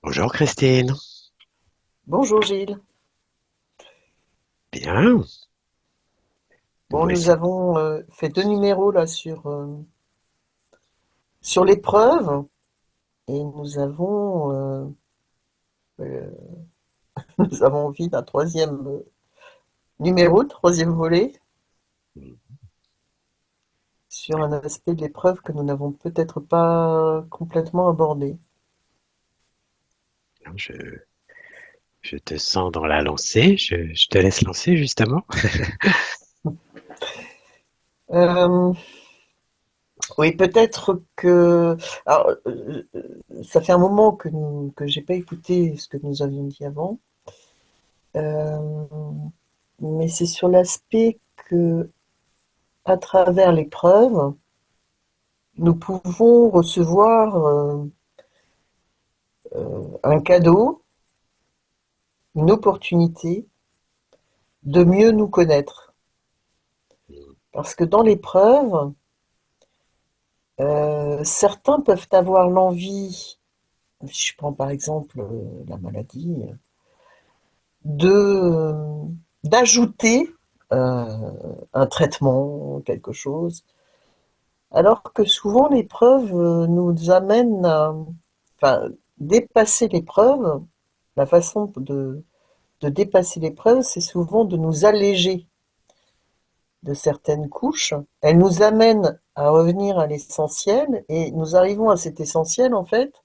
Bonjour Christine. Bonjour Gilles. Bien, nous Bon, nous voici. avons fait deux numéros là sur l'épreuve et euh, nous avons envie d'un troisième numéro, troisième volet, sur un aspect de l'épreuve que nous n'avons peut-être pas complètement abordé. Je, je te sens dans la lancée. Je te laisse lancer justement. Euh, oui, peut-être que... Alors, ça fait un moment que j'ai pas écouté ce que nous avions dit avant, Euh, mais c'est sur l'aspect que, à travers l'épreuve, nous pouvons recevoir un cadeau, une opportunité de mieux nous connaître. Parce que dans l'épreuve, certains peuvent avoir l'envie, si je prends par exemple la maladie, de d'ajouter un traitement, quelque chose, alors que souvent l'épreuve nous amène à, enfin, dépasser l'épreuve. La façon de dépasser l'épreuve, c'est souvent de nous alléger de certaines couches. Elle nous amène à revenir à l'essentiel et nous arrivons à cet essentiel en fait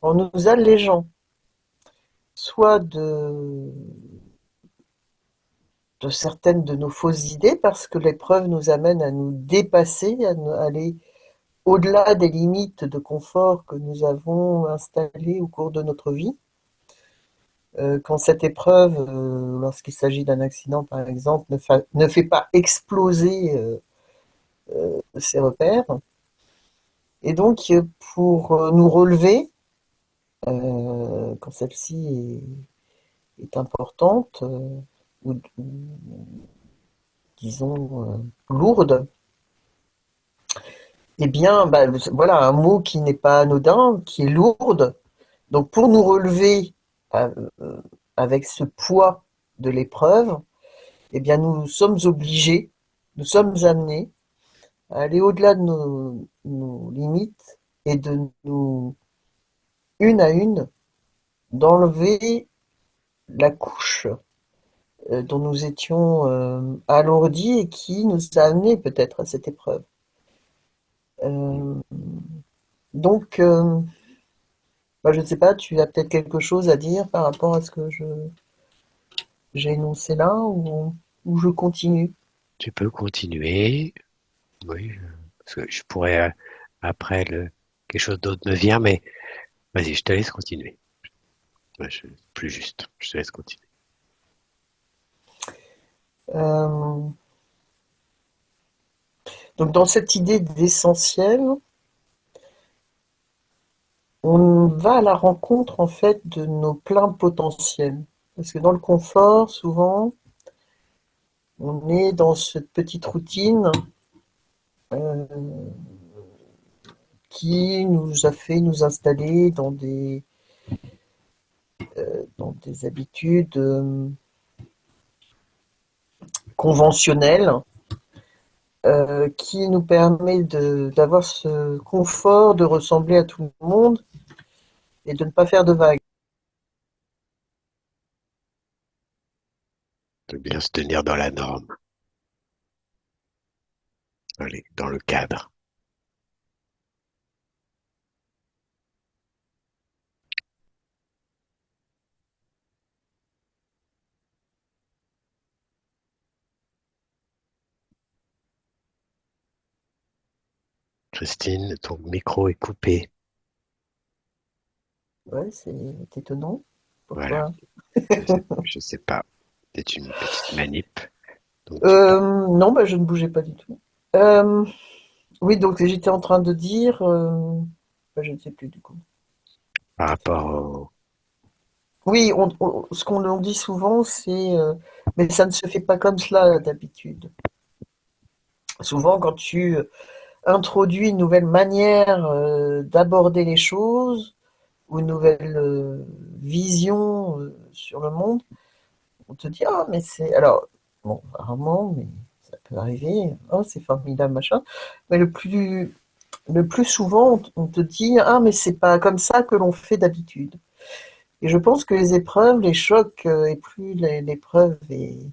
en nous allégeant soit de certaines de nos fausses idées parce que l'épreuve nous amène à nous dépasser, à aller au-delà des limites de confort que nous avons installées au cours de notre vie. Quand cette épreuve, lorsqu'il s'agit d'un accident par exemple, ne fait pas exploser ses repères. Et donc, pour nous relever, quand celle-ci est importante, ou disons lourde, eh bien, bah, voilà un mot qui n'est pas anodin, qui est lourde. Donc, pour nous relever euh, avec ce poids de l'épreuve, eh bien, nous sommes obligés, nous sommes amenés à aller au-delà de nos limites et de nous, une à une, d'enlever la couche dont nous étions alourdis et qui nous a amenés peut-être à cette épreuve. Euh, donc, bah, je ne sais pas, tu as peut-être quelque chose à dire par rapport à ce que j'ai énoncé là ou je continue. Tu peux continuer. Oui, parce que je pourrais après quelque chose d'autre me vient, mais vas-y, je te laisse continuer. Ouais, plus juste. Je te laisse continuer. Euh, donc dans cette idée d'essentiel, on va à la rencontre en fait de nos pleins potentiels. Parce que dans le confort, souvent, on est dans cette petite routine euh, qui nous a fait nous installer dans des habitudes conventionnelles qui nous permet d'avoir ce confort de ressembler à tout le monde et de ne pas faire de vagues. De bien se tenir dans la norme, dans le cadre. Christine, ton micro est coupé. Ouais, c'est étonnant. Voilà. Pourquoi? Je sais pas. C'est une petite manip. Donc tu peux. Non, bah, je ne bougeais pas du tout. Euh, oui, donc j'étais en train de dire, bah, je ne sais plus du coup. Par rapport au. Oui, ce qu'on dit souvent, c'est, mais ça ne se fait pas comme cela d'habitude. Souvent, quand tu introduis une nouvelle manière d'aborder les choses, ou une nouvelle vision sur le monde, on te dit, ah, mais c'est. Alors, bon, rarement, mais ça peut arriver. Oh, c'est formidable, machin. Mais le plus souvent, on te dit, ah, mais c'est pas comme ça que l'on fait d'habitude. Et je pense que les épreuves, les chocs, et plus l'épreuve est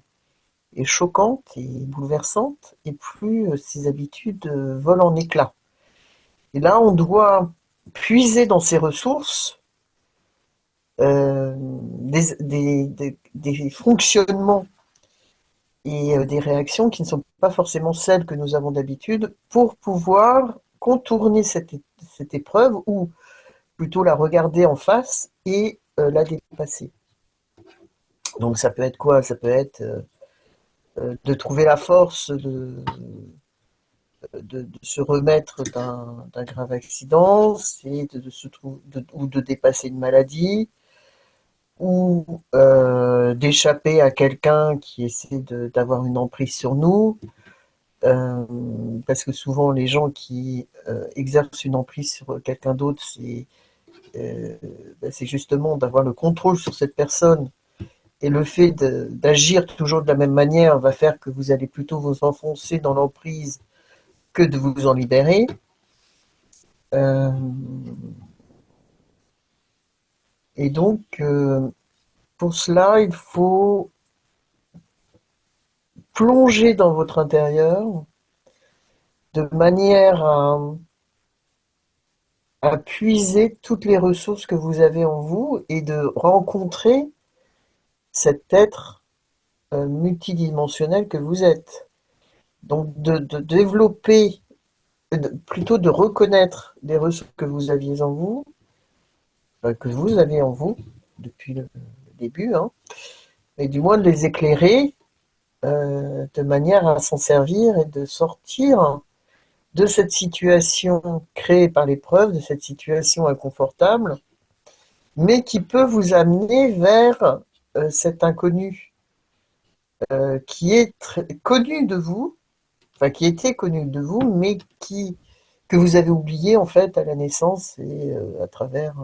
choquante et bouleversante, et plus ces habitudes volent en éclats. Et là, on doit puiser dans ses ressources des fonctionnements et des réactions qui ne sont pas forcément celles que nous avons d'habitude pour pouvoir contourner cette épreuve ou plutôt la regarder en face et la dépasser. Donc ça peut être quoi? Ça peut être de trouver la force de se remettre d'un grave accident, c'est ou de dépasser une maladie, ou d'échapper à quelqu'un qui essaie d'avoir une emprise sur nous, euh, parce que souvent les gens qui exercent une emprise sur quelqu'un d'autre, euh, c'est justement d'avoir le contrôle sur cette personne. Et le fait d'agir toujours de la même manière va faire que vous allez plutôt vous enfoncer dans l'emprise que de vous en libérer. Euh, et donc, pour cela, il faut plonger dans votre intérieur de manière à puiser toutes les ressources que vous avez en vous et de rencontrer cet être multidimensionnel que vous êtes. Donc de développer, plutôt de reconnaître les ressources que vous aviez en vous, que vous avez en vous depuis le début, hein, et du moins de les éclairer de manière à s'en servir et de sortir de cette situation créée par l'épreuve, de cette situation inconfortable, mais qui peut vous amener vers cet inconnu qui est connu de vous, enfin qui était connu de vous, mais que vous avez oublié en fait à la naissance et à travers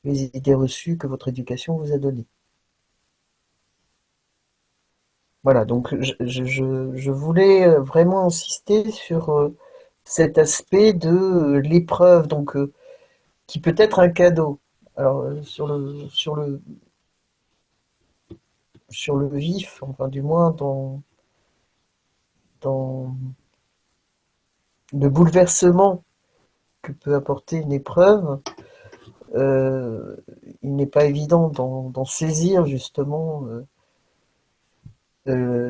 les idées reçues que votre éducation vous a données. Voilà, donc je voulais vraiment insister sur cet aspect de l'épreuve, donc qui peut être un cadeau. Alors sur le vif, enfin du moins dans le bouleversement que peut apporter une épreuve, euh, il n'est pas évident d'en saisir justement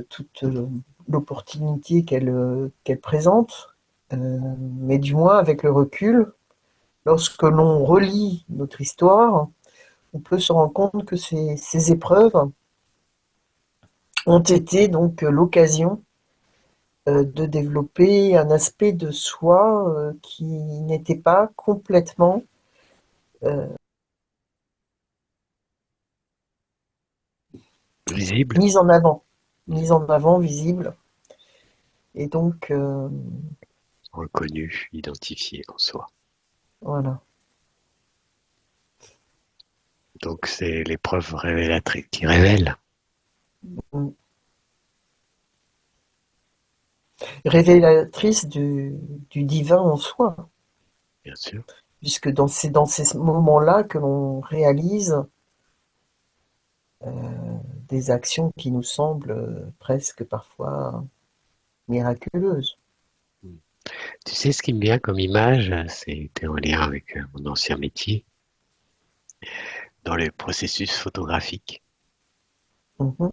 toute l'opportunité qu'elle présente, mais du moins avec le recul, lorsque l'on relit notre histoire, on peut se rendre compte que ces épreuves ont été donc l'occasion de développer un aspect de soi qui n'était pas complètement euh, Visible, mise en avant, mise en avant, visible. Et donc, reconnu, identifié en soi. voilà. Donc c'est l'épreuve révélatrice qui révèle, Révélatrice du divin en soi, bien sûr. puisque dans ces moments-là que l'on réalise des actions qui nous semblent presque parfois miraculeuses. Tu sais ce qui me vient comme image, c'était en lien avec mon ancien métier, dans le processus photographique, Mhm.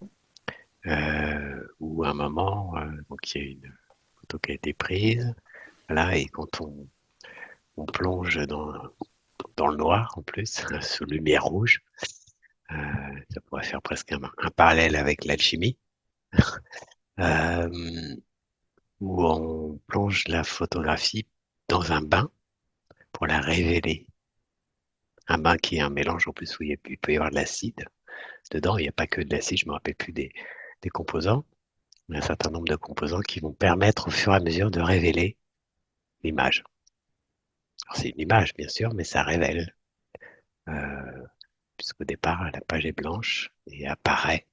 où à un moment, donc il y a une photo qui a été prise, là, et quand on plonge dans le noir en plus, sous lumière rouge, euh, ça pourrait faire presque un parallèle avec l'alchimie, euh, où on plonge la photographie dans un bain pour la révéler. Un bain qui est un mélange en plus où il peut y avoir de l'acide dedans. Il n'y a pas que de l'acide, je ne me rappelle plus des composants. Il y a un certain nombre de composants qui vont permettre au fur et à mesure de révéler l'image. Alors c'est une image, bien sûr, mais ça révèle. euh, puisqu'au départ, la page est blanche et apparaît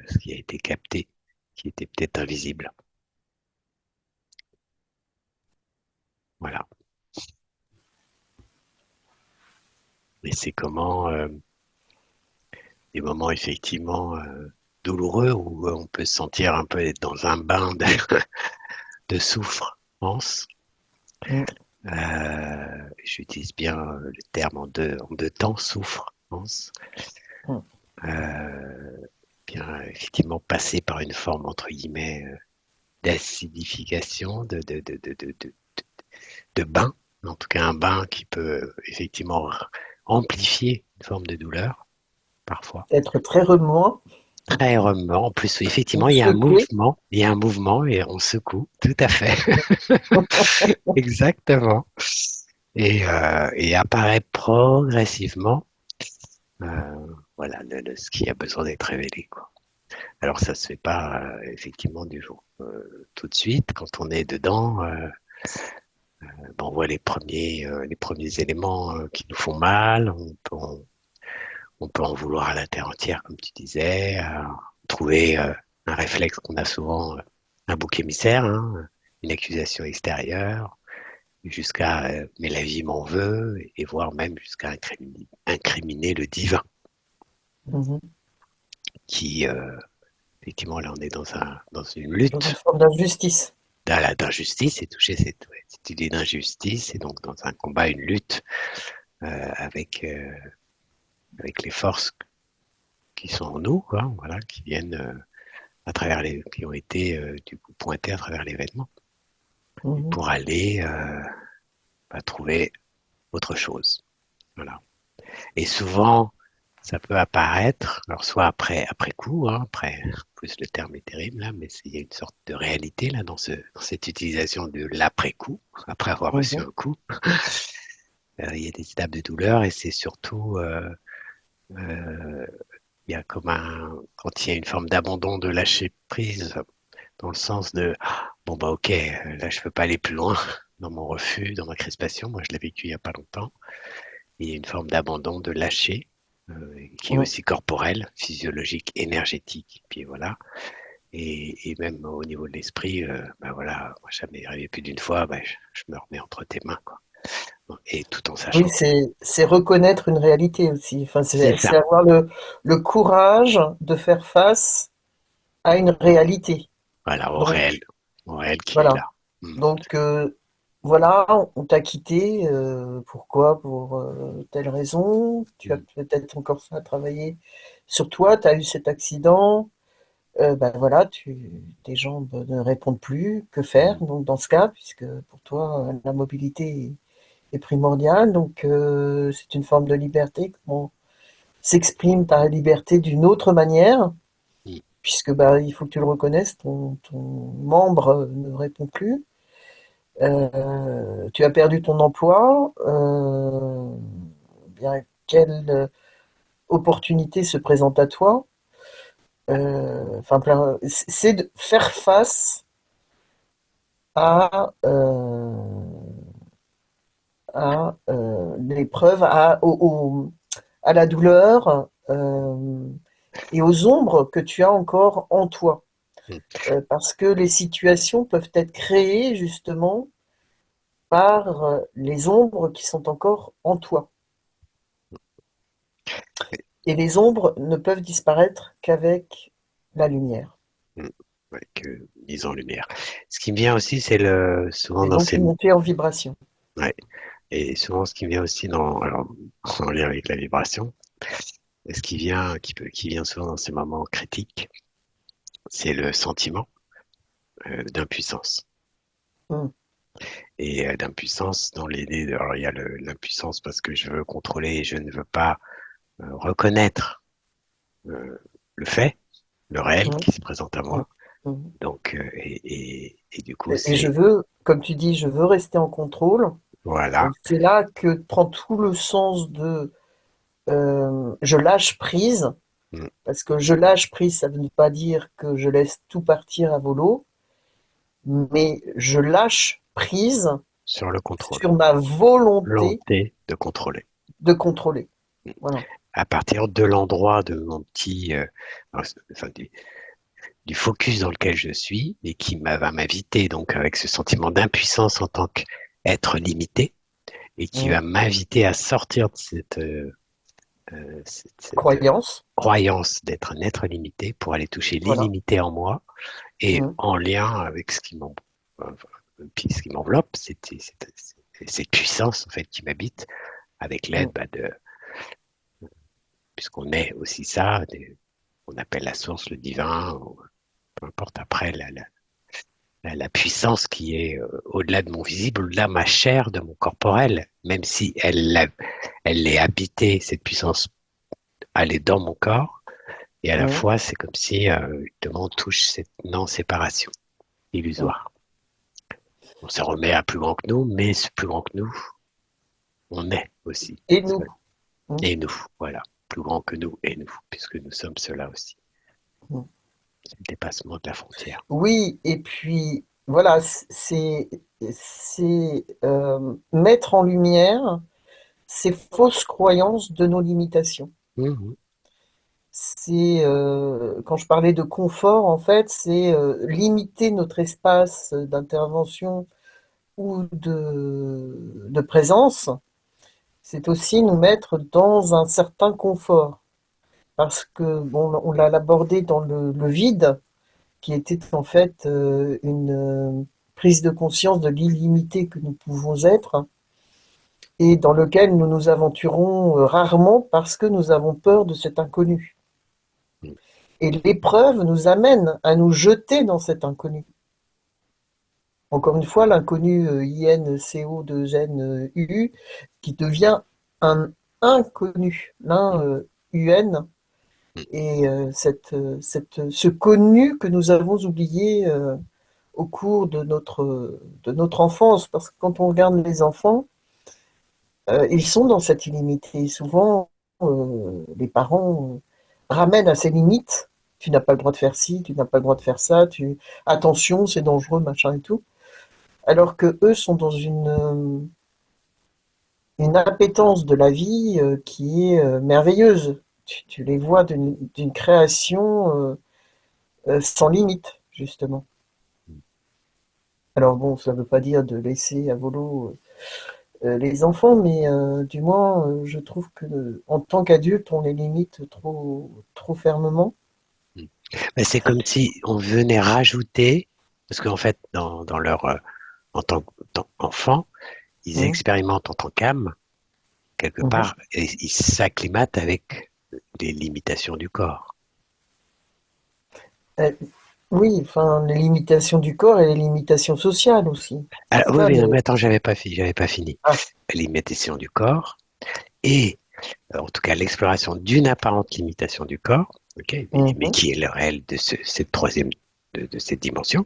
ce qui a été capté, qui était peut-être invisible. Voilà. Et c'est comment des moments effectivement douloureux où on peut se sentir un peu être dans un bain de souffrance. Mm. J'utilise bien le terme en deux temps, souffrance. Mm. Euh, Bien effectivement passer par une forme entre guillemets d'acidification, de bain, en tout cas un bain qui peut effectivement amplifier une forme de douleur parfois. Être très remuant, Très remuant. En plus, effectivement, ou secoué. il y a un mouvement et on secoue, tout à fait, exactement. Et apparaît progressivement, voilà, ce qui a besoin d'être révélé, quoi. Alors ça se fait pas effectivement du jour tout de suite. Quand on est dedans, ben, on voit les premiers éléments qui nous font mal. On peut en vouloir à la terre entière, comme tu disais, trouver un réflexe qu'on a souvent, un bouc émissaire, hein, une accusation extérieure, jusqu'à mais la vie m'en veut, et voire même jusqu'à incriminer le divin, Mhm. qui effectivement là on est dans une Dans une lutte forme d'injustice. d'injustice, et toucher cette idée d'injustice, et donc dans un combat, une lutte avec avec les forces qui sont en nous, quoi, voilà, qui viennent qui ont été du coup pointés à travers l'événement Mhm. pour aller trouver autre chose. Voilà. Et souvent, ça peut apparaître, alors soit après coup, hein, après, plus le terme est terrible là, mais il y a une sorte de réalité là dans cette utilisation de l'après coup, après avoir reçu Mhm. un coup. Il y a des étapes de douleur et c'est surtout euh, il y a comme quand il y a une forme d'abandon, de lâcher prise, dans le sens de bon bah ok, là je peux pas aller plus loin dans mon refus, dans ma crispation. Moi je l'ai vécu il y a pas longtemps. Et il y a une forme d'abandon, de lâcher, qui est Mhm. aussi corporelle, physiologique, énergétique. Puis voilà. Et même au niveau de l'esprit, bah voilà, moi ça m'est arrivé plus d'une fois, bah, je me remets entre tes mains, quoi. Et tout en Oui, sachant que c'est reconnaître une réalité aussi. Enfin, c'est c'est ça. avoir le courage de faire face à une réalité. Voilà, Donc, au réel qui est voilà. là. Mm, Donc, voilà, on t'a quitté. Pourquoi? Pour telle raison. Tu as mm, peut-être encore ça à travailler sur toi. Tu as eu cet accident. Ben voilà, tes jambes ne répondent plus. Que faire? mm, Donc, dans ce cas, puisque pour toi, la mobilité est primordiale. Donc, c'est une forme de liberté. Comment s'exprime ta liberté d'une autre manière? mm. Puisque bah, il faut que tu le reconnaisses, ton membre ne répond plus. Tu as perdu ton emploi. Bien, quelle opportunité se présente à toi? Enfin, c'est de faire face à, l'épreuve, à la douleur et aux ombres que tu as encore en toi. Mm. Parce que les situations peuvent être créées justement par les ombres qui sont encore en toi. Et les ombres ne peuvent disparaître qu'avec la lumière. Mm. Ouais, que mise en lumière. Ce qui me vient aussi, c'est souvent Et dans donc ces, une montée en vibration. ouais, et souvent ce qui me vient aussi alors, en lien avec la vibration, et ce qui vient souvent dans ces moments critiques, c'est le sentiment d'impuissance. Mm. Et d'impuissance dans l'idée alors il y a l'impuissance parce que je veux contrôler et je ne veux pas reconnaître euh, le fait, le réel Mm. qui se présente à Mm. moi. Mm. Donc, et du coup, Et je c'est, veux, comme tu dis, je veux rester en contrôle. voilà, Donc c'est là que prend tout le sens de je lâche prise. mm, Parce que je lâche prise, ça ne veut pas dire que je laisse tout partir à volo, mais je lâche prise sur le contrôle, sur ma volonté volonté de contrôler. de contrôler. Voilà. À partir de l'endroit de mon petit, enfin, du focus dans lequel je suis et qui va m'inviter donc avec ce sentiment d'impuissance en tant qu'être limité et qui va Mm. m'inviter à sortir de cette Croyance. croyance d'être un être limité pour aller toucher Voilà. l'illimité en moi et Mm. en lien avec ce qui m'enveloppe, cette puissance en fait qui m'habite avec l'aide Mm. puisqu'on est aussi ça, on appelle la source, le divin, ou peu importe après la puissance qui est au-delà de mon visible, au-delà de ma chair, de mon corporel, même si elle est habitée, cette puissance, elle est dans mon corps, et à la Mm. fois, c'est comme si justement on touche cette non-séparation Mm. illusoire. On se remet à plus grand que nous, mais ce plus grand que nous, on est aussi. Et nous. Mm. Et nous, voilà. Plus grand que nous et nous, puisque nous sommes cela aussi. Mm. C'est le dépassement de la frontière. Oui, et puis voilà, c'est mettre en lumière ces fausses croyances de nos limitations. Mhm. C'est quand je parlais de confort, en fait, c'est limiter notre espace d'intervention ou de présence. C'est aussi nous mettre dans un certain confort, parce que bon, on l'a abordé dans le vide, qui était en fait une prise de conscience de l'illimité que nous pouvons être et dans lequel nous nous aventurons rarement parce que nous avons peur de cet inconnu. Et l'épreuve nous amène à nous jeter dans cet inconnu. Encore une fois, l'inconnu INCO2NU qui devient un inconnu, l'un UN, et ce connu que nous avons oublié au cours de notre enfance, parce que quand on regarde les enfants, ils sont dans cette illimité. Souvent, les parents ramènent à ces limites. Tu n'as pas le droit de faire ci, tu n'as pas le droit de faire ça, attention, c'est dangereux, machin et tout. Alors que eux sont dans une appétence de la vie qui est merveilleuse. Tu les vois d'une création sans limite, justement. Alors bon, ça ne veut pas dire de laisser à volo les enfants, mais du moins, je trouve que en tant qu'adulte, on les limite trop fermement. Mais c'est comme si on venait rajouter, parce qu'en fait, dans leur, en tant qu'enfant, ils Hein. expérimentent en tant qu'âme, quelque Mhm. part, et ils s'acclimatent avec les limitations du corps. Euh, oui, enfin, les limitations du corps et les limitations sociales aussi. C'est Alors, oui, ça oui, le. non, mais attends, j'avais pas fini. Ah. Les limitations du corps et, en tout cas, l'exploration d'une apparente limitation du corps, ok, mais Mhm. qui est le réel de cette troisième, de cette dimension.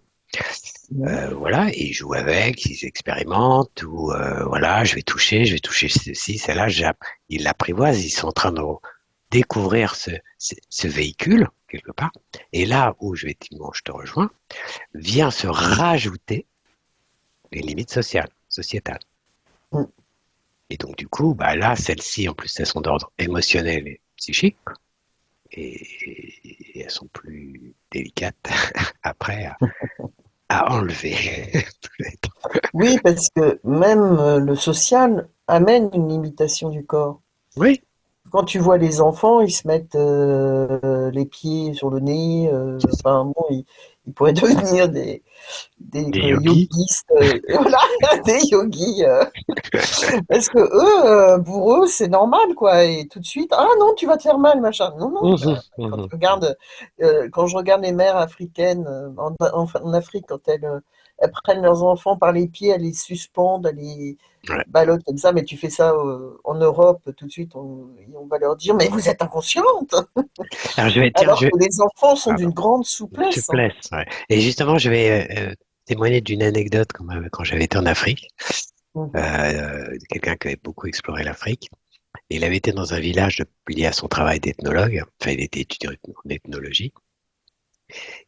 Mhm. Voilà, et ils jouent avec, ils expérimentent, ou voilà, je vais toucher ceci, celle-là, ils l'apprivoisent, ils sont en train de découvrir ce véhicule, quelque part. Et là où je te rejoins, vient se rajouter les limites sociales, sociétales. Mhm. Et donc, du coup, bah là, celles-ci, en plus, elles sont d'ordre émotionnel et psychique, et elles sont plus délicates après à enlever. Oui, parce que même le social amène une limitation du corps. Oui, Quand tu vois les enfants, ils se mettent les pieds sur le nez. Enfin, bon, ils pourraient devenir des des yogis. yogistes, voilà, des yogis. Parce que eux, pour eux, c'est normal, quoi. Et tout de suite, ah non, tu vas te faire mal, machin. Non, non. Mhm, mhm. Quand je regarde les mères africaines en Afrique, quand elles prennent leurs enfants par les pieds, elles les suspendent, elles les Ouais. ballottent comme ça. Mais tu fais ça en Europe, tout de suite, on va leur dire, mais vous êtes inconsciente. Alors, tiens, Alors que les enfants sont pardon, d'une grande une souplesse, hein. souplesse. Ouais. Et justement, je vais témoigner d'une anecdote quand j'avais été en Afrique. Mhm. Quelqu'un qui avait beaucoup exploré l'Afrique. Et il avait été dans un village lié à son travail d'ethnologue. Enfin, il était étudiant en ethnologie.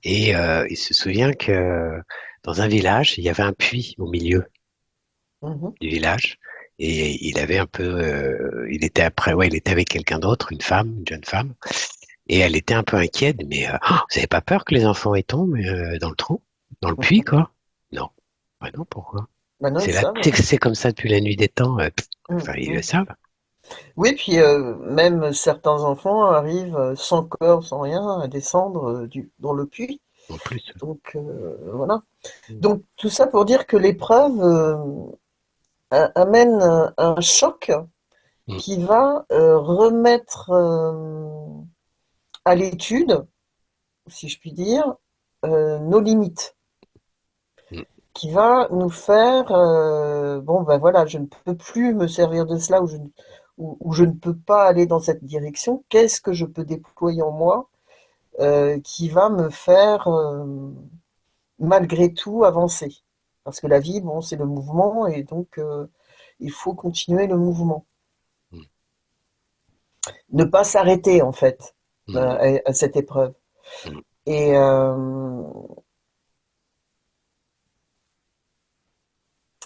Et il se souvient que dans un village, il y avait un puits au milieu. mhm, du village. Et il avait un peu, il était après, ouais, il était avec quelqu'un d'autre, une femme, une jeune femme, et elle était un peu inquiète, mais oh, vous avez pas peur que les enfants y tombent dans le trou, dans le puits, quoi? Non. Bah non, pourquoi? Maintenant, ils C'est là, savent. c'est comme ça depuis la nuit des temps. Mm, Enfin, ils le mm. savent. Oui, puis même certains enfants arrivent sans corps, sans rien, à descendre dans le puits. En plus. Donc voilà. Donc tout ça pour dire que l'épreuve amène un choc Mm, qui va remettre à l'étude, si je puis dire, nos limites, mm, qui va nous faire, bon ben voilà, je ne peux plus me servir de cela ou je ne peux pas aller dans cette direction. Qu'est-ce que je peux déployer en moi qui va me faire malgré tout avancer? Parce que la vie, bon, c'est le mouvement et donc il faut continuer le mouvement. mm, Ne pas s'arrêter en fait mm, à cette épreuve. mm, Et, euh,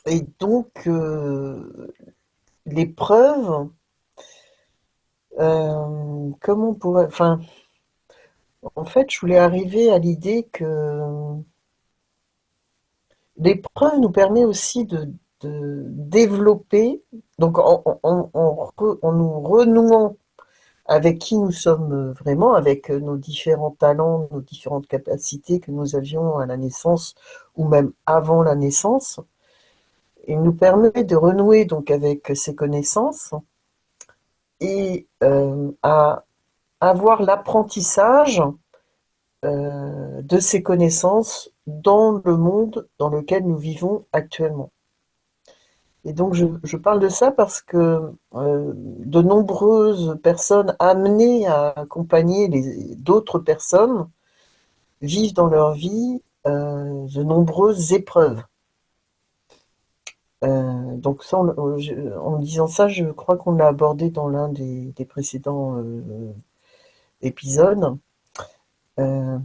et donc l'épreuve, comment on pourrait, enfin, en fait, je voulais arriver à l'idée que l'épreuve nous permet aussi de développer, donc en nous renouant avec qui nous sommes vraiment, avec nos différents talents, nos différentes capacités que nous avions à la naissance ou même avant la naissance. Il nous permet de renouer donc avec ces connaissances et à avoir l'apprentissage de ces connaissances dans le monde dans lequel nous vivons actuellement. Et donc je parle de ça parce que de nombreuses personnes amenées à accompagner d'autres personnes vivent dans leur vie de nombreuses épreuves. Donc ça, en disant ça, je crois qu'on l'a abordé dans l'un des précédents épisodes. Euh,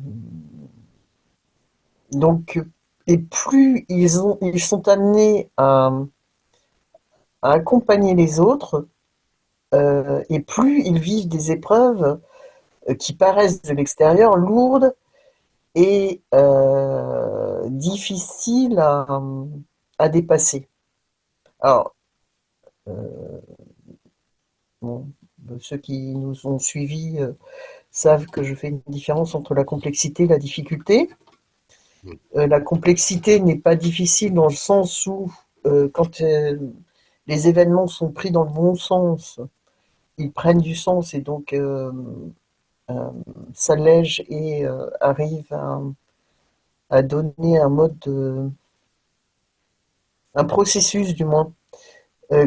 donc, et plus ils sont amenés à accompagner les autres, et plus ils vivent des épreuves qui paraissent de l'extérieur lourdes et difficiles à dépasser. Alors, bon, ceux qui nous ont suivis savent que je fais une différence entre la complexité et la difficulté. mm, La complexité n'est pas difficile dans le sens où, quand les événements sont pris dans le bon sens, ils prennent du sens et donc euh, s'allègent et arrivent à donner un mode un processus du moins,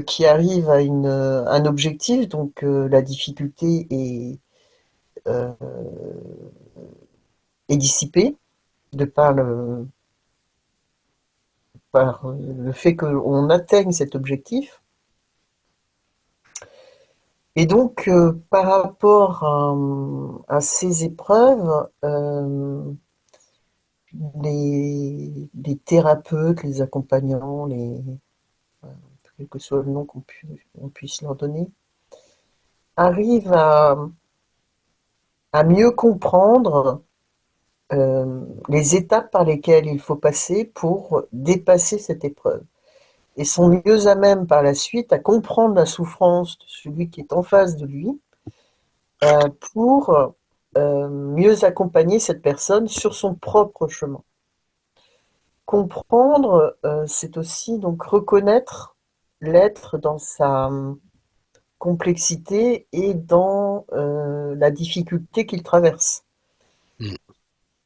qui arrive à un objectif. Donc la difficulté euh, est dissipée de par le fait qu'on atteigne cet objectif. Et donc, par rapport à ces épreuves, les thérapeutes, les accompagnants, quel que soit le nom on puisse leur donner, arrivent à mieux comprendre les étapes par lesquelles il faut passer pour dépasser cette épreuve. Et sont mieux à même par la suite à comprendre la souffrance de celui qui est en face de lui pour mieux accompagner cette personne sur son propre chemin. Comprendre, c'est aussi donc reconnaître l'être dans sa complexité et dans la difficulté qu'il traverse. mm,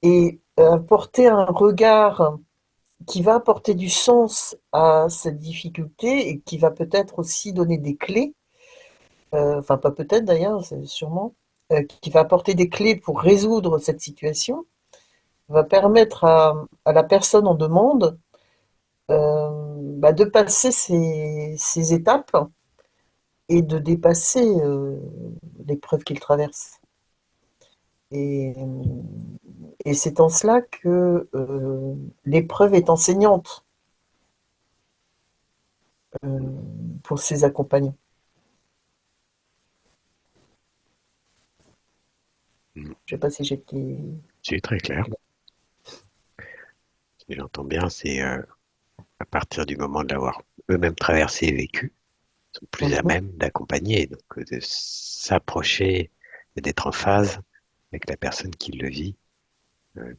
Et apporter un regard qui va apporter du sens à cette difficulté et qui va peut-être aussi donner des clés, enfin pas peut-être d'ailleurs, c'est sûrement, qui va apporter des clés pour résoudre cette situation, va permettre à la personne en demande de passer ces étapes et de dépasser l'épreuve qu'il traverse. Et, et c'est en cela que l'épreuve est enseignante. euh, pour ses accompagnants. Mm. Je sais pas si j'étais... C'est très clair. Si j'entends bien, c'est à partir du moment de l'avoir eux-mêmes traversé et vécu, ils sont plus à Mhm. même d'accompagner, donc de s'approcher et d'être en phase avec la personne qui le vit,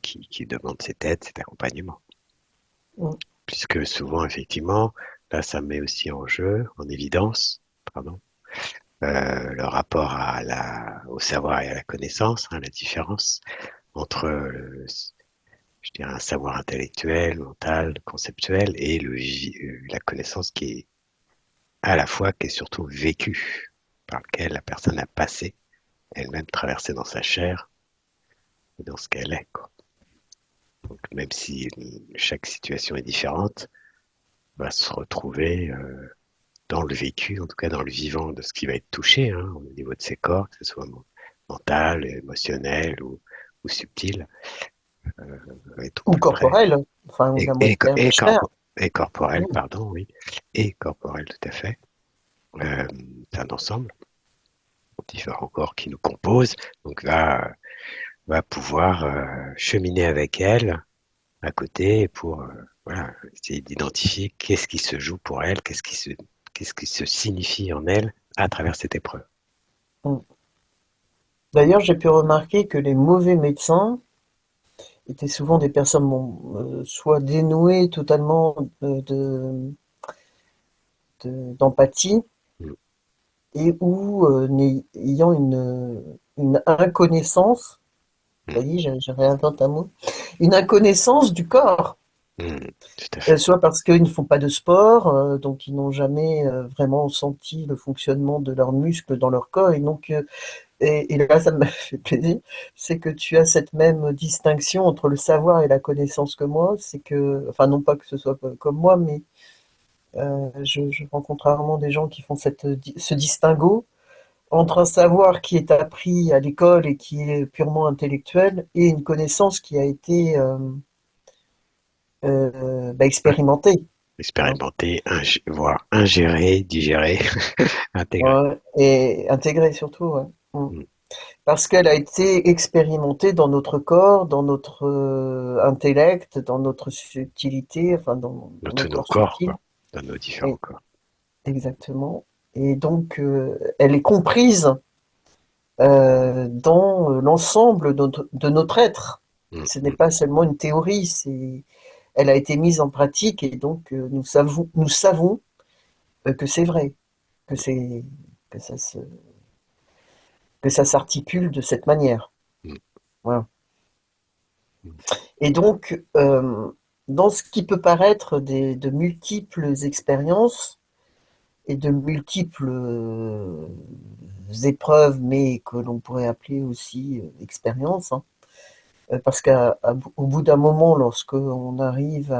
qui demande cette aide, cet accompagnement. Mhm. Puisque souvent, effectivement, là, ça met aussi en jeu, en évidence, pardon, le rapport au savoir et à la connaissance, hein, la différence entre, je dirais, un savoir intellectuel, mental, conceptuel, et la connaissance qui est à la fois, qui est surtout vécue, par lequel la personne a passé, elle-même traversé dans sa chair et dans ce qu'elle est, quoi. Donc, même si chaque situation est différente, on va se retrouver dans le vécu, en tout cas dans le vivant de ce qui va être touché, hein, au niveau de ses corps, que ce soit mental, émotionnel ou subtil, va être Ou plus près. corporel, enfin, ou Et, d'un mot de et, terme, et, cher. et corporel, Mhm. pardon, oui. Et corporel, tout à fait. Euh, c'est un ensemble, différents corps qui nous composent, donc va pouvoir cheminer avec elle à côté pour voilà, essayer d'identifier qu'est-ce qui se joue pour elle, qu'est-ce qui se signifie en elle à travers cette épreuve. Mhm. D'ailleurs, j'ai pu remarquer que les mauvais médecins étaient souvent des personnes, bon, soit dénouées totalement d'empathie, Mm, et ou ayant une inconnaissance, mm, ça y est, je réinvente un mot, une inconnaissance du corps. tout à fait. Soit parce qu'ils ne font pas de sport, donc ils n'ont jamais vraiment senti le fonctionnement de leurs muscles dans leur corps, et donc et là ça me fait plaisir, c'est que tu as cette même distinction entre le savoir et la connaissance que moi, c'est que, enfin non pas que ce soit comme moi, mais je rencontre rarement des gens qui font ce distinguo entre un savoir qui est appris à l'école et qui est purement intellectuel et une connaissance qui a été Ouais. expérimentée. Hein. Expérimenter, voire ingérer, digérer, intégrer. Ouais, et intégrée surtout, ouais. Mm. Mm. Parce qu'elle a été expérimentée dans notre corps, dans notre intellect, dans notre subtilité, enfin dans Dans nos tous nos corps corps, subtils. quoi. Dans nos différents Et, corps. exactement. Et donc, elle est comprise dans l'ensemble de notre être. Mm, Ce n'est mm. pas seulement une théorie, elle a été mise en pratique et donc nous savons que c'est vrai, que c'est, que ça que ça s'articule de cette manière. Mm, Voilà. mm, Et donc, dans ce qui peut paraître de multiples expériences et de multiples épreuves, mais que l'on pourrait appeler aussi expériences, hein, parce qu'au bout d'un moment, lorsqu'on arrive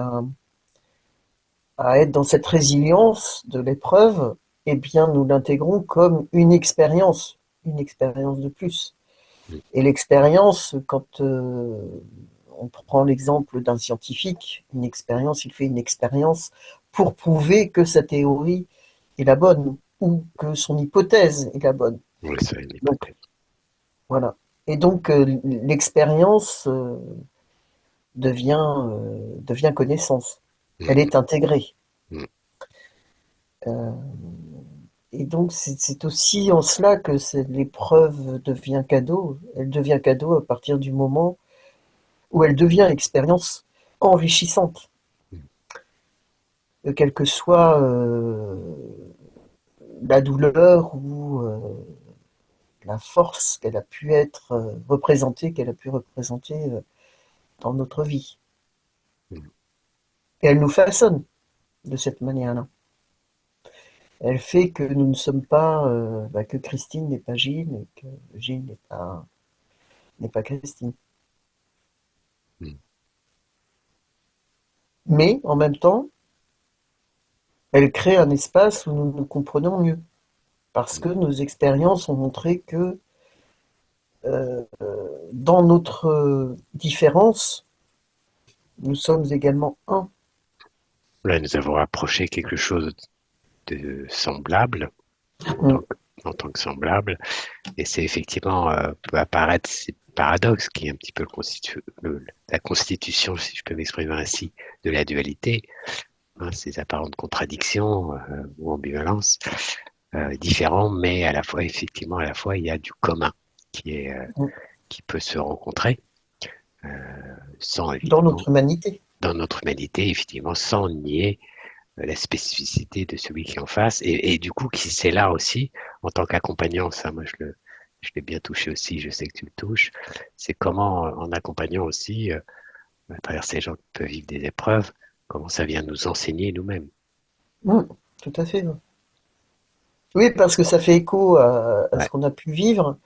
à être dans cette résilience de l'épreuve, eh bien, nous l'intégrons comme une expérience de plus. mm. Et l'expérience, quand on prend l'exemple d'un scientifique, une expérience, il fait une expérience pour prouver que sa théorie est la bonne ou que son hypothèse est la bonne. Oui, c'est une Donc, hypothèse. voilà. Et donc, l'expérience devient connaissance. Elle Mm, est intégrée. mm. Euh, et donc, c'est aussi en cela que l'épreuve devient cadeau. Elle devient cadeau à partir du moment où elle devient expérience enrichissante, Mm. quelle que soit la douleur ou la force qu'elle a pu être représentée, qu'elle a pu représenter dans notre vie. Mm. Et elle nous façonne de cette manière-là. Elle fait que nous ne sommes pas, que Christine n'est pas Gilles et que Gilles n'est pas Christine. Mm. Mais en même temps, elle crée un espace où nous nous comprenons mieux. Parce Mm. que nos expériences ont montré que dans notre différence, nous sommes également un. Là, nous avons approché quelque chose de semblable, Mm. donc en tant que semblable. Et c'est effectivement, peut apparaître ces paradoxes qui est un petit peu la constitution, si je peux m'exprimer ainsi, de la dualité, hein, ces apparentes contradictions ou ambivalences différents, mais à la fois, effectivement, à la fois, il y a du commun qui est, Mm. qui peut se rencontrer euh, sans Dans évidemment, notre humanité. dans notre humanité, effectivement, sans nier la spécificité de celui qui est en face et du coup qui c'est là aussi en tant qu'accompagnant, ça moi je l'ai bien touché aussi, je sais que tu le touches, c'est comment en accompagnant aussi à travers ces gens qui peuvent vivre des épreuves, comment ça vient nous enseigner nous-mêmes. Mm. Tout à fait. Oui, parce que ça fait écho à Ouais. ce qu'on a pu vivre,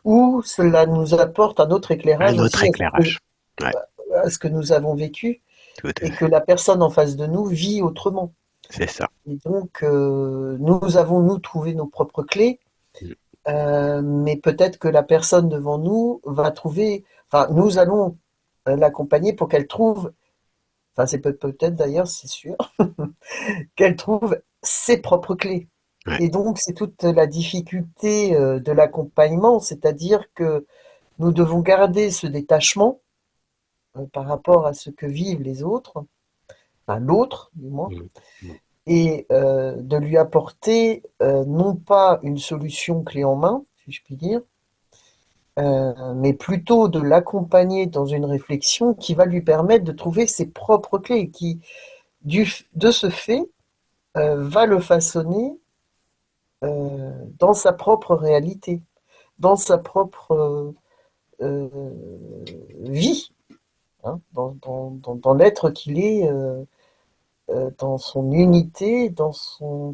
ou cela nous apporte un autre Un éclairage autre aussi éclairage. Ouais, à ce que nous avons vécu, tout à et que fait. la personne en face de nous vit autrement. C'est ça. Et donc, nous avons, nous, trouvé nos propres clés, Mm. mais peut-être que la personne devant nous va trouver, enfin, nous allons l'accompagner pour qu'elle trouve, enfin, c'est peut-être d'ailleurs, c'est sûr, qu'elle trouve ses propres clés. Ouais. Et donc, c'est toute la difficulté de l'accompagnement, c'est-à-dire que nous devons garder ce détachement par rapport à ce que vivent les autres, enfin l'autre, du moins, Mm. Mm. et de lui apporter non pas une solution clé en main, si je puis dire, mais plutôt de l'accompagner dans une réflexion qui va lui permettre de trouver ses propres clés, qui, de ce fait, va le façonner dans sa propre réalité, dans sa propre vie, hein, dans l'être qu'il est, dans son unité,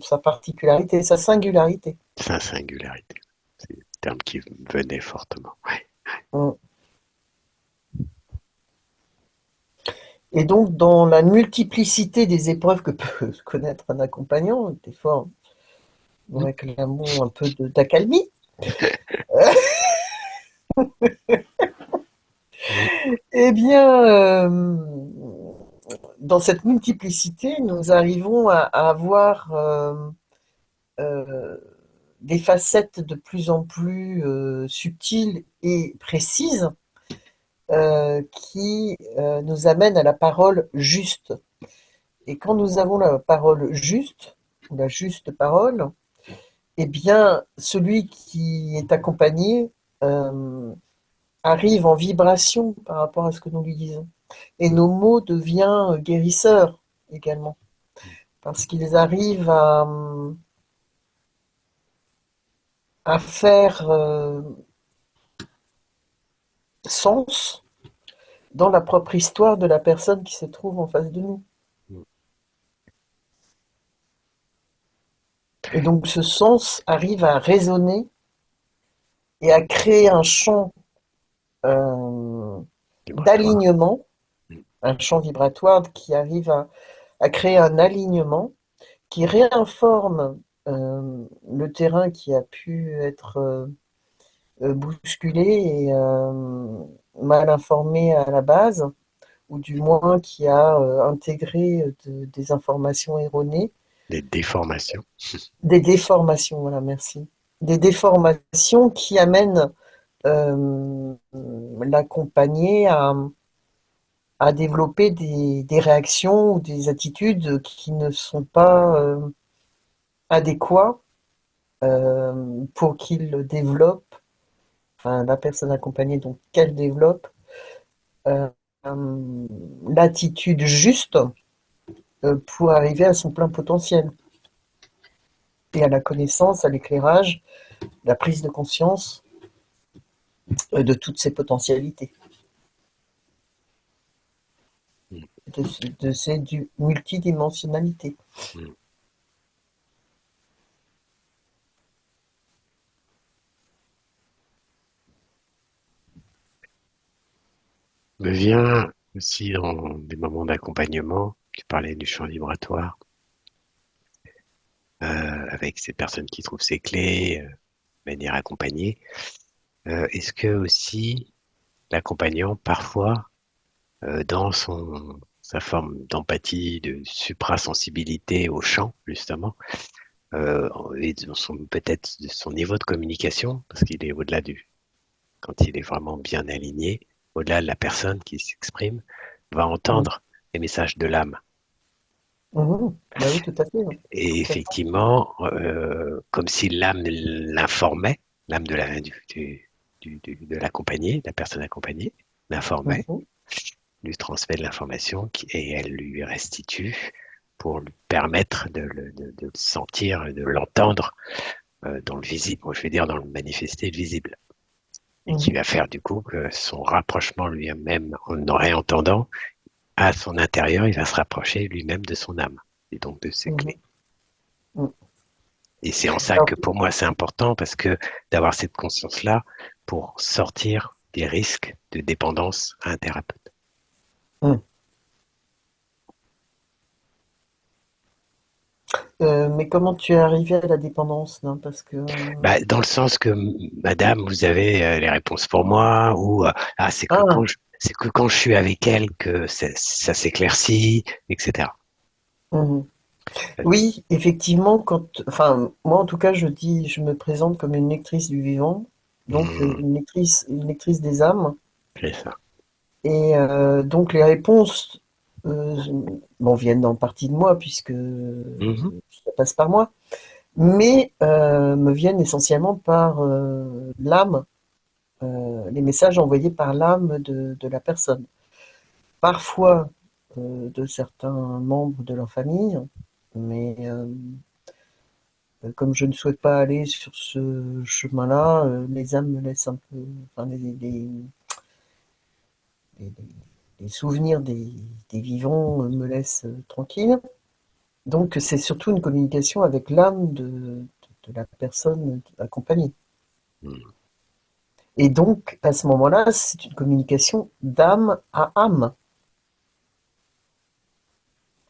sa particularité, sa singularité. Sa singularité. C'est un terme qui venait fortement. Ouais. Mm. Et donc, dans la multiplicité des épreuves que peut connaître un accompagnant, des fois, nous réclamons un peu d'accalmie, Mm. eh bien, dans cette multiplicité, nous arrivons à avoir euh, des facettes de plus en plus subtiles et précises qui nous amènent à la parole juste. Et quand nous avons la parole juste, ou la juste parole, eh bien, celui qui est accompagné euh, arrive en vibration par rapport à ce que nous lui disons. Et nos mots deviennent guérisseurs également, parce qu'ils arrivent à faire sens dans la propre histoire de la personne qui se trouve en face de nous. Mm. Et donc ce sens arrive à résonner et à créer un champ euh, Vibratoire. d'alignement, Mm. un champ vibratoire qui arrive à créer un alignement qui réinforme le terrain qui a pu être bousculé et mal informé à la base, ou du moins qui a intégré des informations erronées, Des déformations. des déformations, voilà, merci. Des déformations qui amènent l'accompagné à développer des réactions ou des attitudes qui ne sont pas adéquats pour qu'il développe, enfin, la personne accompagnée, donc qu'elle développe euh, l'attitude juste pour arriver à son plein potentiel et à la connaissance, à l'éclairage, la prise de conscience de toutes ses potentialités, Mm. de ses multidimensionnalités. Mm. Me vient aussi dans des moments d'accompagnement, tu parlais du champ vibratoire, avec ces personnes qui trouvent ces clés, de manière accompagnée. Est-ce que aussi l'accompagnant, parfois, dans sa forme d'empathie, de suprasensibilité au chant, justement, et peut-être de son niveau de communication, parce qu'il est au-delà quand il est vraiment bien aligné, au-delà de la personne qui s'exprime, va Mhm. entendre les messages de l'âme. Mhm. Bah oui, tout à fait, ouais. Et Complètement. effectivement, comme si l'âme l'informait, l'âme de l'accompagné, de la personne accompagnée, l'informait, Mhm. lui transmet de l'information et elle lui restitue pour lui permettre de le sentir, de l'entendre dans le visible, je vais dire dans le manifesté le visible. Et qui Mhm. va faire du coup que son rapprochement lui-même, en réentendant, à son intérieur, il va se rapprocher lui-même de son âme et donc de ses Mhm. clés. Mhm. Et c'est en ça Alors, que pour moi c'est important parce que d'avoir cette conscience-là pour sortir des risques de dépendance à un thérapeute. mhm. Mais comment tu es arrivé à la dépendance, là? Parce que Bah, dans le sens que, madame, vous avez les réponses pour moi, ou ah, ah, c'est que quand je suis avec elle que ça s'éclaircit, etc. mhm. Oui, effectivement, enfin, moi en tout cas, je me présente comme une lectrice du vivant, donc Mmh, une lectrice des âmes, c'est ça. et donc les réponses, euh, bon, viennent en partie de moi puisque Mhm, ça passe par moi, mais me viennent essentiellement par l'âme, les messages envoyés par l'âme de la personne. Parfois de certains membres de leur famille, mais comme je ne souhaite pas aller sur ce chemin-là, les âmes me laissent un peu, enfin, les- les souvenirs des vivants me laissent tranquille. Donc c'est surtout une communication avec l'âme de la personne accompagnée. mhm, Et donc à ce moment-là, c'est une communication d'âme à âme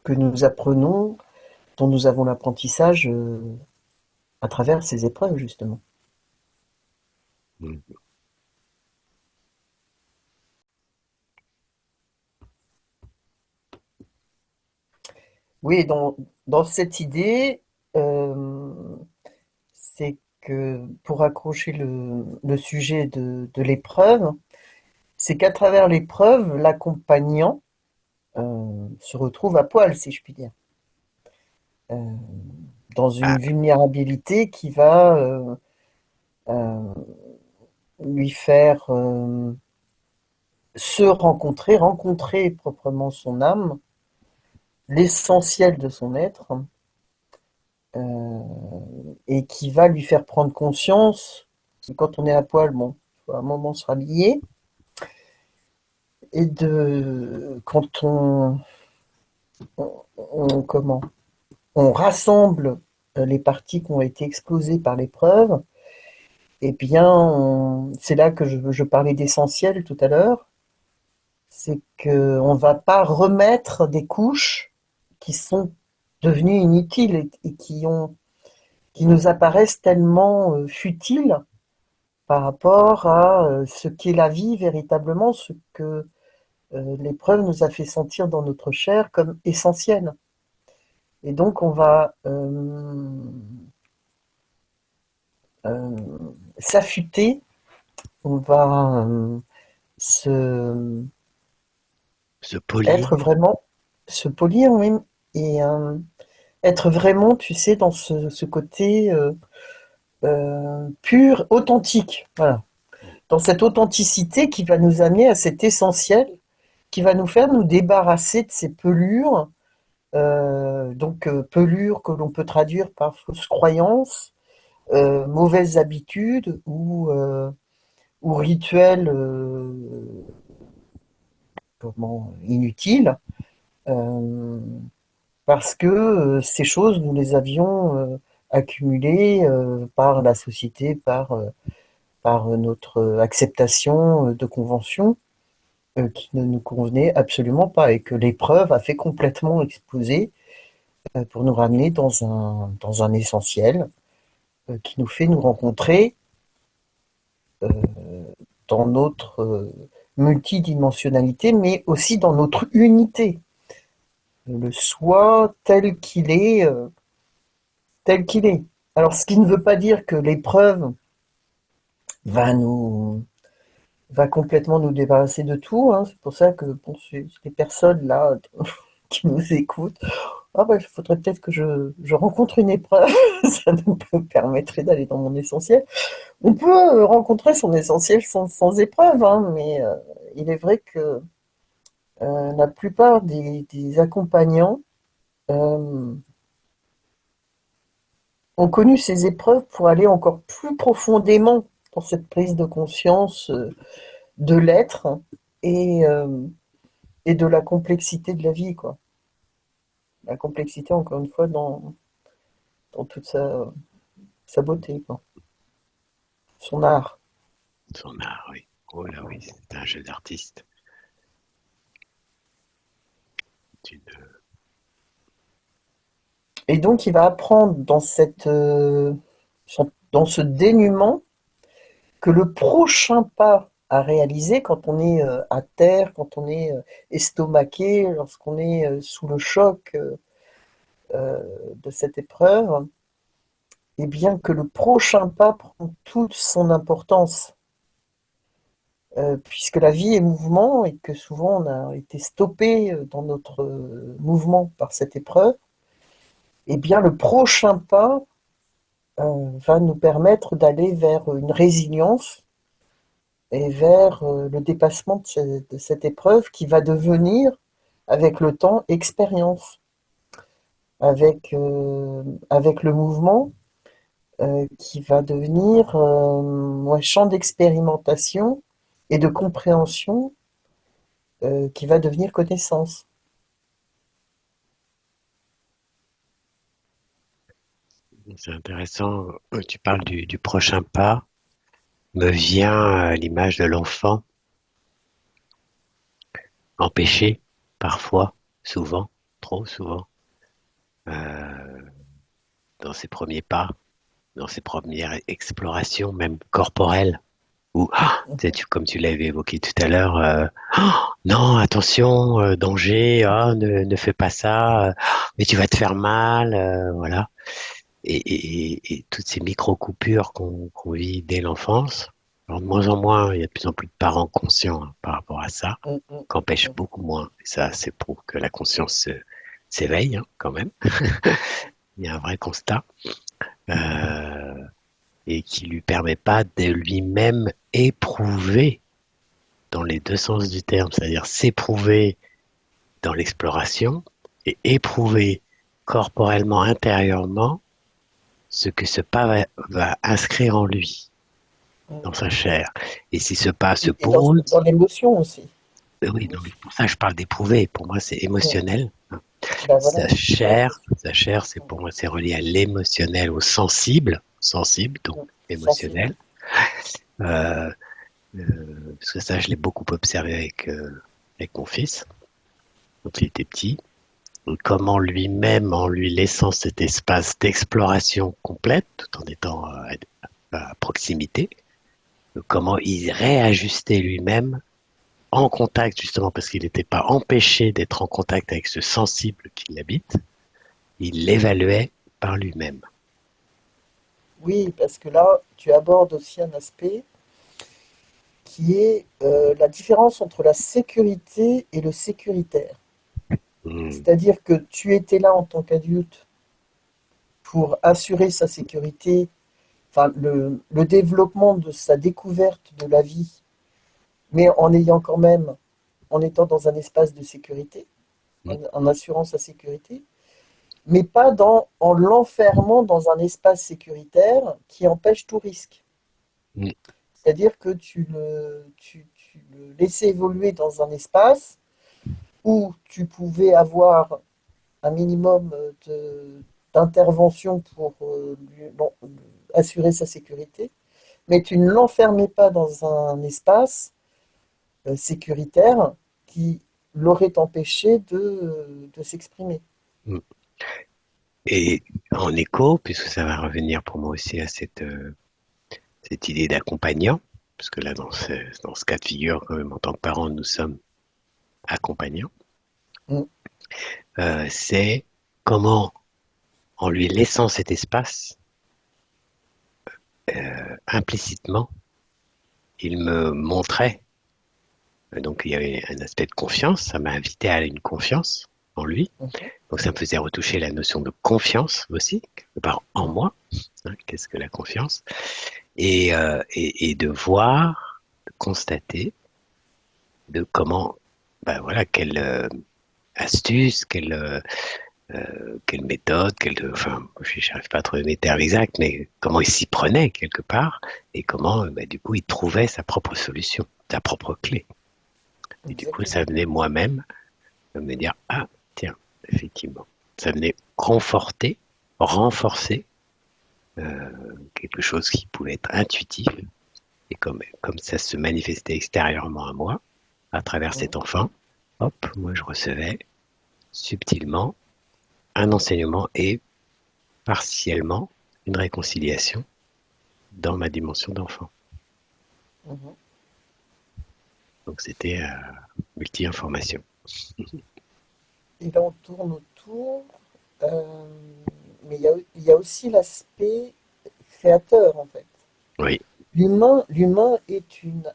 que nous apprenons, dont nous avons l'apprentissage à travers ces épreuves justement. mhm. Oui, dans cette idée, euh, c'est que pour accrocher le sujet de l'épreuve, c'est qu'à travers l'épreuve, l'accompagnant se retrouve à poil, si je puis dire, euh, dans Ah, une vulnérabilité qui va euh, lui faire rencontrer proprement son âme, l'essentiel de son être, et qui va lui faire prendre conscience que quand on est à poil, bon, il faut à un moment se rhabiller, et de quand comment on rassemble les parties qui ont été explosées par l'épreuve, eh bien, c'est là que je parlais d'essentiel tout à l'heure, c'est qu'on ne va pas remettre des couches qui sont devenues inutiles et qui nous apparaissent tellement futiles par rapport à ce qu'est la vie véritablement, ce que l'épreuve nous a fait sentir dans notre chair comme essentiel. Et donc on va euh, s'affûter, on va se se être polir. vraiment, se polir, oui, et être vraiment, tu sais, dans ce côté pur, authentique, voilà. Dans cette authenticité qui va nous amener à cet essentiel, qui va nous faire nous débarrasser de ces pelures, pelures que l'on peut traduire par fausses croyances, mauvaises habitudes ou rituels inutiles, euh, parce que ces choses, nous les avions accumulées par la société, par notre acceptation de conventions qui ne nous convenaient absolument pas et que l'épreuve a fait complètement exploser pour nous ramener dans un essentiel qui nous fait nous rencontrer dans notre multidimensionnalité, mais aussi dans notre unité. Le soi tel qu'il est tel qu'il est. Alors, ce qui ne veut pas dire que l'épreuve va nous va complètement nous débarrasser de tout, hein. C'est pour ça que bon, ces personnes là qui nous écoutent, ah bah, il faudrait peut-être que je rencontre une épreuve, ça nous permettrait d'aller dans mon essentiel. On peut rencontrer son essentiel sans épreuve, hein, mais il est vrai que la plupart des accompagnants euh, ont connu ces épreuves pour aller encore plus profondément dans cette prise de conscience de l'être et, euh, et de la complexité de la vie, quoi. La complexité, encore une fois, dans toute sa beauté, quoi. Son art. Son art, oui. Oh là oui, c'est un jeu d'artiste. C'est une- Et donc, il va apprendre dans ce dénuement que le prochain pas à réaliser quand on est à terre, quand on est estomaqué, lorsqu'on est sous le choc de cette épreuve, et bien que le prochain pas prend toute son importance, puisque la vie est mouvement et que souvent on a été stoppé dans notre mouvement par cette épreuve, et bien le prochain pas va nous permettre d'aller vers une résilience et vers le dépassement de cette épreuve qui va devenir, avec le temps, expérience, avec le mouvement qui va devenir ouais, champ d'expérimentation et de compréhension qui va devenir connaissance. c'est intéressant. Tu parles du prochain pas. Me vient l'image de l'enfant empêché, parfois, souvent, trop souvent, euh, dans ses premiers pas, dans ses premières explorations, même corporelles. Ou, tu sais, comme tu l'avais évoqué tout à l'heure, non, attention, danger, ne fais pas ça, mais tu vas te faire mal, voilà. Et toutes ces micro-coupures qu'on vit dès l'enfance, alors de moins en moins, il y a de plus en plus de parents conscients par rapport à ça, Mm, mm, qu'empêchent mm. beaucoup moins. Et ça, c'est pour que la conscience s'éveille quand même. Il y a un vrai constat. Euh, et qui lui permet pas de lui-même éprouver dans les deux sens du terme, c'est-à-dire s'éprouver dans l'exploration et éprouver corporellement, intérieurement, ce que ce pas va inscrire en lui, dans sa chair. Et si ce pas se Et dans pose, l'émotion aussi. oui, non, mais pour ça je parle d'éprouver, pour moi c'est Mm. émotionnel. Ben voilà. Ouais, Sa chair, c'est pour moi c'est relié à l'émotionnel, au sensible, sensible, donc mm. Sensible. émotionnel. Euh, parce que ça, je l'ai beaucoup observé avec mon fils quand il était petit. Comment lui-même, en lui laissant cet espace d'exploration complète, tout en étant à proximité, comment il réajustait lui-même en contact, justement parce qu'il n'était pas empêché d'être en contact avec ce sensible qui l'habite, il l'évaluait par lui-même. Oui, parce que là, tu abordes aussi un aspect qui est la différence entre la sécurité et le sécuritaire. Mmh, C'est-à-dire que tu étais là en tant qu'adulte pour assurer sa sécurité, enfin le développement de sa découverte de la vie, mais en ayant quand même, en étant dans un espace de sécurité, mmh, en assurant sa sécurité, mais pas en l'enfermant dans un espace sécuritaire qui empêche tout risque. mmh, C'est-à-dire que tu le laissais évoluer dans un espace où tu pouvais avoir un minimum d'intervention pour assurer sa sécurité, mais tu ne l'enfermais pas dans un espace sécuritaire qui l'aurait empêché de s'exprimer. mmh. Et en écho, puisque ça va revenir pour moi aussi à cette idée d'accompagnant, parce que là, dans ce cas de figure, quand même, en tant que parent, nous sommes accompagnants, Mm. c'est comment en lui laissant cet espace, implicitement, il me montrait. Donc il y avait un aspect de confiance, ça m'a invité à une confiance en lui. Mhm, Donc ça me faisait retoucher la notion de confiance aussi, quelque part en mhm, moi. Hein, qu'est-ce que la confiance? Et de voir, de constater de comment, ben voilà, quelle astuce, quelle méthode, enfin, je n'arrive pas à trouver mes termes exacts, mais comment il s'y prenait quelque part et comment, ben, du coup, il trouvait sa propre solution, sa propre clé. Et du coup, ça exactement. venait moi-même de me dire, ah, tiens, effectivement, ça venait conforter, renforcer quelque chose qui pouvait être intuitif. Et comme ça se manifestait extérieurement à moi, à travers Mhm, cet enfant, hop, moi je recevais subtilement un enseignement et partiellement une réconciliation dans ma dimension d'enfant. mhm. Donc c'était multi-information. Et là, on tourne autour, euh, mais il y a aussi l'aspect créateur, en fait. Oui. L'humain est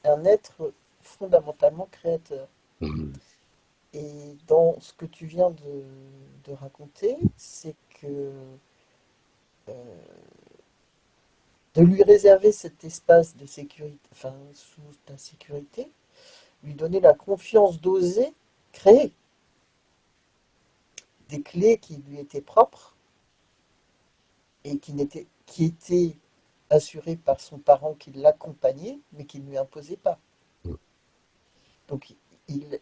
un être fondamentalement créateur. Mhm. Et dans ce que tu viens de raconter, c'est que de lui réserver cet espace de sécurité, enfin, sous ta sécurité, lui donner la confiance d'oser créer des clés qui lui étaient propres et qui étaient assurées par son parent qui l'accompagnait, mais qui ne lui imposait pas. Donc, il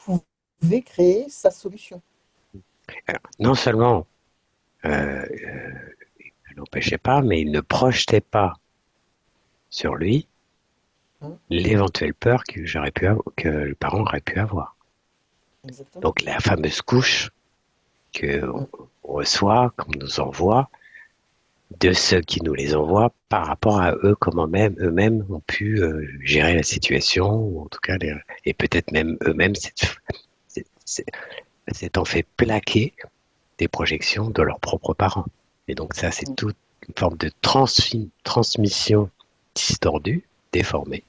pouvait créer sa solution. Alors, non seulement il n'empêchait pas, mais il ne projetait pas sur lui Hein. l'éventuelle peur que le parent aurait pu avoir. Exactement. Donc la fameuse couche qu'on Hein. reçoit, qu'on nous envoie, de ceux qui nous les envoient par rapport à eux, comment même eux-mêmes ont pu gérer la situation, ou en tout cas, et peut-être même eux-mêmes s'étant fait plaquer des projections de leurs propres parents. Et donc ça, c'est Hein. toute une forme de transmission distordue, déformée,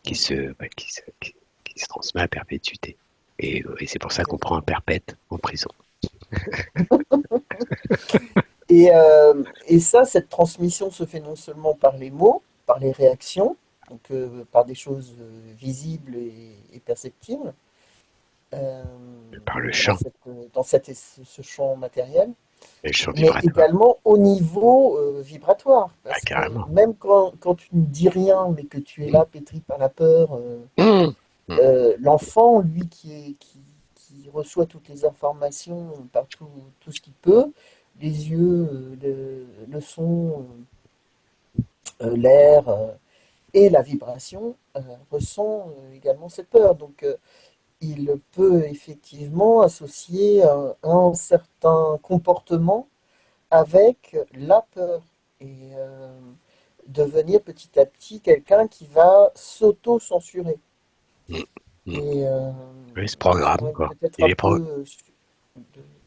qui Hein. se, bah, qui se transmet à perpétuité. Et c'est pour ça qu'on prend un Exactement. perpète en prison. Et ça, cette transmission se fait non seulement par les mots, par les réactions, donc par des choses visibles et perceptibles, euh, Par le donc chant, ce champ matériel, et le chant mais vibratoire. également au niveau vibratoire. Ah, Parce que carrément. même quand tu ne dis rien, mais que tu es là pétri par la peur, Mmh. Mmh. l'enfant, lui, qui reçoit toutes les informations par tout ce qu'il peut, les yeux, le son, l'air et la vibration, ressent également cette peur. Donc, il peut effectivement associer un certain comportement avec la peur et devenir petit à petit quelqu'un qui va s'auto-censurer. Mmh. Mmh. Et Oui, ce on programme, s'éloigne quoi. peut-être un peu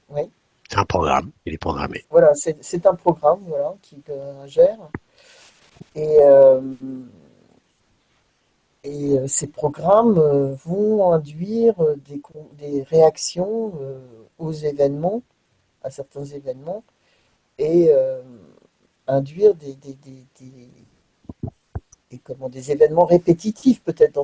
ouais. C'est un programme, il est programmé. Voilà, c'est un programme voilà, qui gère. Et, ces programmes vont induire des réactions aux événements, à certains événements, et induire des événements répétitifs peut-être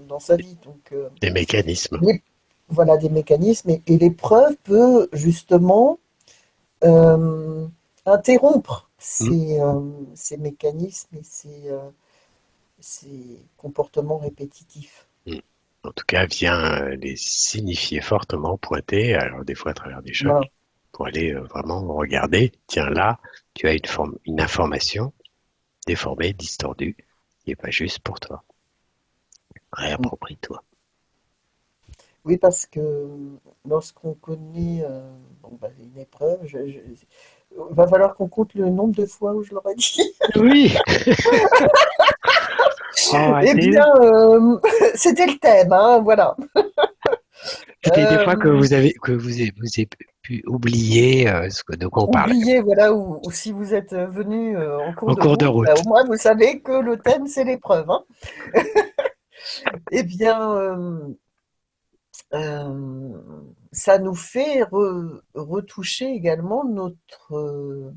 dans sa vie. Donc, Des mécanismes. les- voilà des mécanismes. Et l'épreuve peut justement euh, interrompre Mmh. ces mécanismes et ces comportements répétitifs. Mmh. En tout cas, vient les signifier fortement, pointer, alors des fois à travers des chocs, Voilà. pour aller vraiment regarder, tiens là, tu as une information déformée, distordue, qui n'est pas juste pour toi. Réapproprie-toi. Oui, parce que lorsqu'on connaît bon, bah, une épreuve, il va falloir qu'on compte le nombre de fois où je l'aurais dit. Oui. Oh, Eh bien, c'était le thème, hein, voilà. c'était des fois que Euh, vous avez pu oublier de quoi on parlait. Oubliez, voilà, ou si vous êtes venu en cours En de cours de route, bah, au route. moins vous savez que le thème c'est l'épreuve, hein. Eh bien, euh, ça nous fait retoucher également notre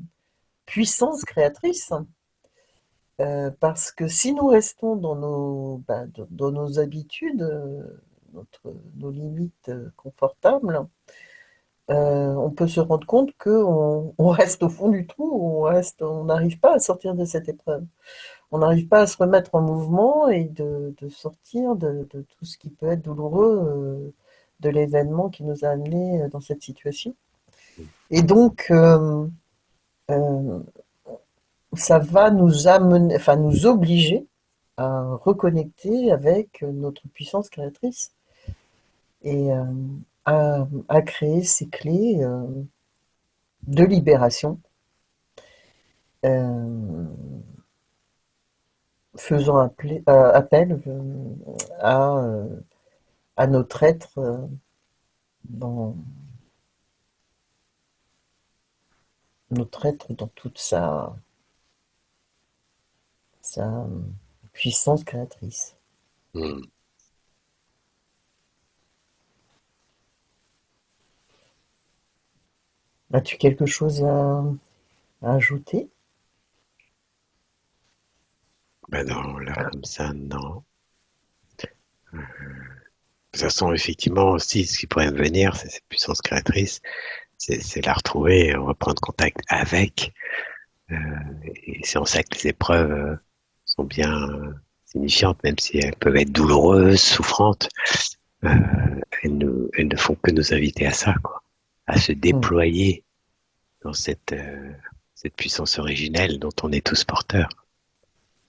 puissance créatrice. Parce que si nous restons dans dans nos habitudes, nos limites confortables, on peut se rendre compte qu'on reste au fond du trou, on n'arrive pas à sortir de cette épreuve. On n'arrive pas à se remettre en mouvement et de sortir de tout ce qui peut être douloureux de l'événement qui nous a amenés dans cette situation. Et donc, euh, ça va nous amener, enfin nous obliger à reconnecter avec notre puissance créatrice et à créer ces clés de libération, euh, faisant appel à, euh, à notre être dans notre être dans toute sa puissance créatrice. Hmm. As-tu quelque chose à ajouter? Ben non, là, comme ça, non. De toute façon, effectivement, aussi, ce qui pourrait me venir, c'est cette puissance créatrice, c'est la retrouver, et reprendre contact avec. Euh, et c'est en ça que les épreuves sont bien signifiantes, même si elles peuvent être douloureuses, souffrantes. Euh, elles ne font que nous inviter à ça, quoi, à se Mm, déployer dans cette puissance originelle dont on est tous porteurs,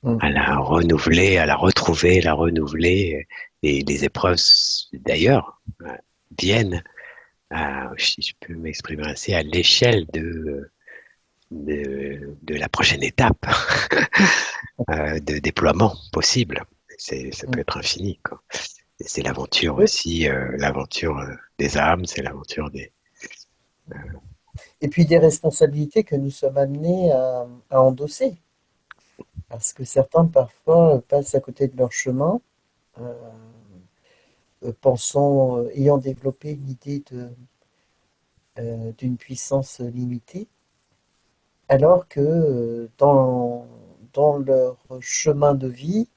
mm, à la renouveler, à la retrouver, la renouveler. Et les épreuves, d'ailleurs, viennent, si je peux m'exprimer ainsi, à l'échelle de la prochaine étape de déploiement possible. Ça peut mm. être infini, quoi. Et c'est l'aventure Oui. aussi, l'aventure des âmes, c'est l'aventure des... Et puis des responsabilités que nous sommes amenés à endosser. Parce que certains, parfois, passent à côté de leur chemin, euh, pensant, ayant développé une idée d'une puissance limitée, alors que dans leur chemin de vie,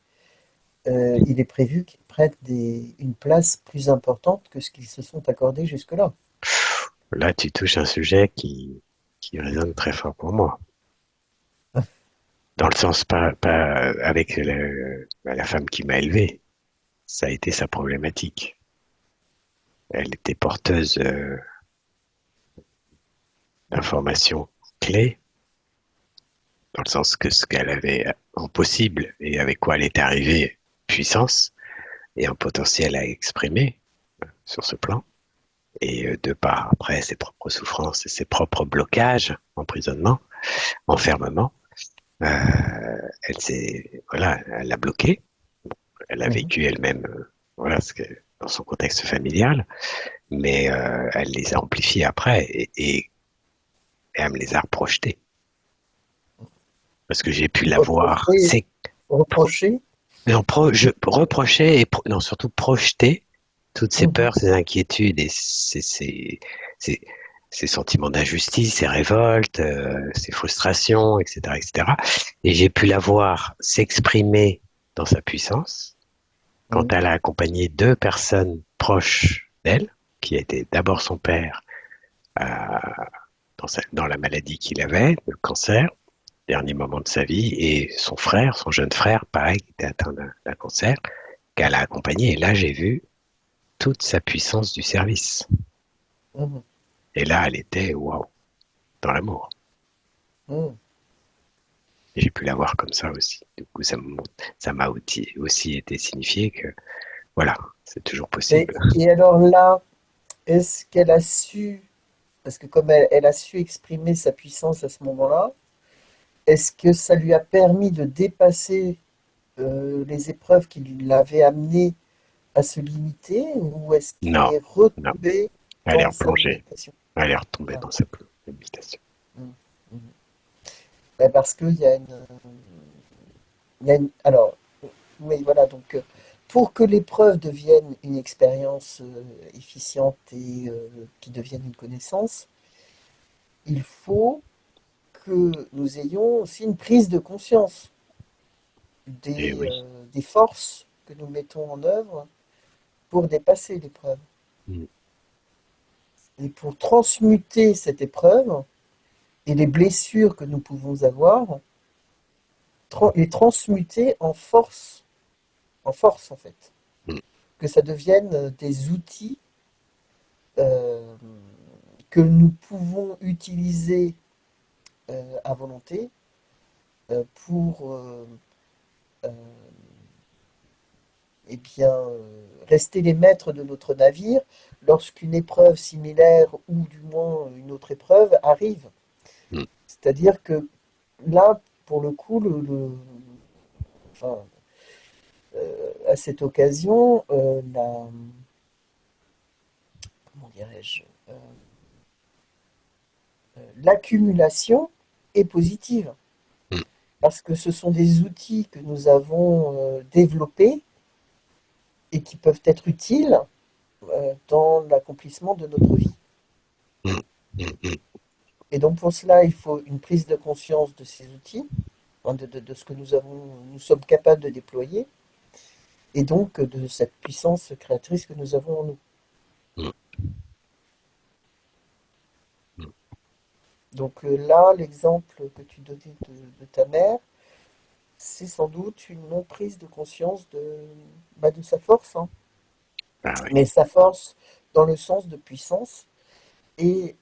il est prévu qu'ils prennent une place plus importante que ce qu'ils se sont accordés jusque-là. Là, tu touches un sujet qui résonne très fort pour moi. Dans le sens, pas avec la femme qui m'a élevé. Ça a été sa problématique. Elle était porteuse d'informations clés, dans le sens que ce qu'elle avait en possible et avec quoi elle était arrivée, puissance et un potentiel à exprimer sur ce plan. Et de par après ses propres souffrances et ses propres blocages, emprisonnement, enfermement, elle s'est, voilà, elle l'a bloqué. Elle a Mhm. vécu elle-même, voilà, dans son contexte familial, mais elle les a amplifiés après et elle me les a projetés parce que j'ai pu la voir. Reprocher, C'est reprocher. non, je reprochais et non, surtout projeter toutes ces Mhm. peurs, ces inquiétudes et ces, ces sentiments d'injustice, ces révoltes, ces frustrations, etc., etc. Et cetera. Et j'ai pu la voir s'exprimer dans sa puissance quand Mhm. elle a accompagné deux personnes proches d'elle, qui étaient d'abord son père euh, dans la maladie qu'il avait, le cancer, dernier moment de sa vie, et son frère, son jeune frère, pareil, qui était atteint d'un cancer, qu'elle a accompagné. Et là, j'ai vu toute sa puissance du service. Mhm. Et là, elle était, waouh, dans l'amour. Mhm. Et j'ai pu la voir comme ça aussi. Du coup, ça m'a aussi été signifié que, voilà, c'est toujours possible. Et alors là, est-ce qu'elle a su, parce que comme elle a su exprimer sa puissance à ce moment-là, est-ce que ça lui a permis de dépasser les épreuves qui l'avaient amené à se limiter, ou est-ce qu'elle Non, est non, retombée elle est dans sa replongée. limitation? Elle est retombée Voilà. dans sa habitation. Mm. Mm. Ben, parce qu'il y a alors, oui, voilà, donc pour que l'épreuve devienne une expérience efficiente et qui devienne une connaissance, il faut que nous ayons aussi une prise de conscience Et oui. des forces que nous mettons en œuvre pour dépasser l'épreuve. Mm. Et pour transmuter cette épreuve et les blessures que nous pouvons avoir, les transmuter en force en fait. Mm. Que ça devienne des outils euh, que nous pouvons utiliser à volonté pour euh, eh bien, rester les maîtres de notre navire lorsqu'une épreuve similaire ou du moins une autre épreuve arrive. Mm. C'est-à-dire que là, pour le coup, enfin, à cette occasion, comment dirais-je, l'accumulation est positive Mm. parce que ce sont des outils que nous avons développés et qui peuvent être utiles dans l'accomplissement de notre vie. Mm. Mm. Mm. Et donc pour cela, il faut une prise de conscience de ces outils, hein, de ce que nous sommes capables de déployer, et donc de cette puissance créatrice que nous avons en nous. Mm. Mm. Donc là, l'exemple que tu donnais de ta mère, c'est sans doute une non-prise de conscience de sa force, hein. Ah oui. Mais sa force dans le sens de puissance. Et,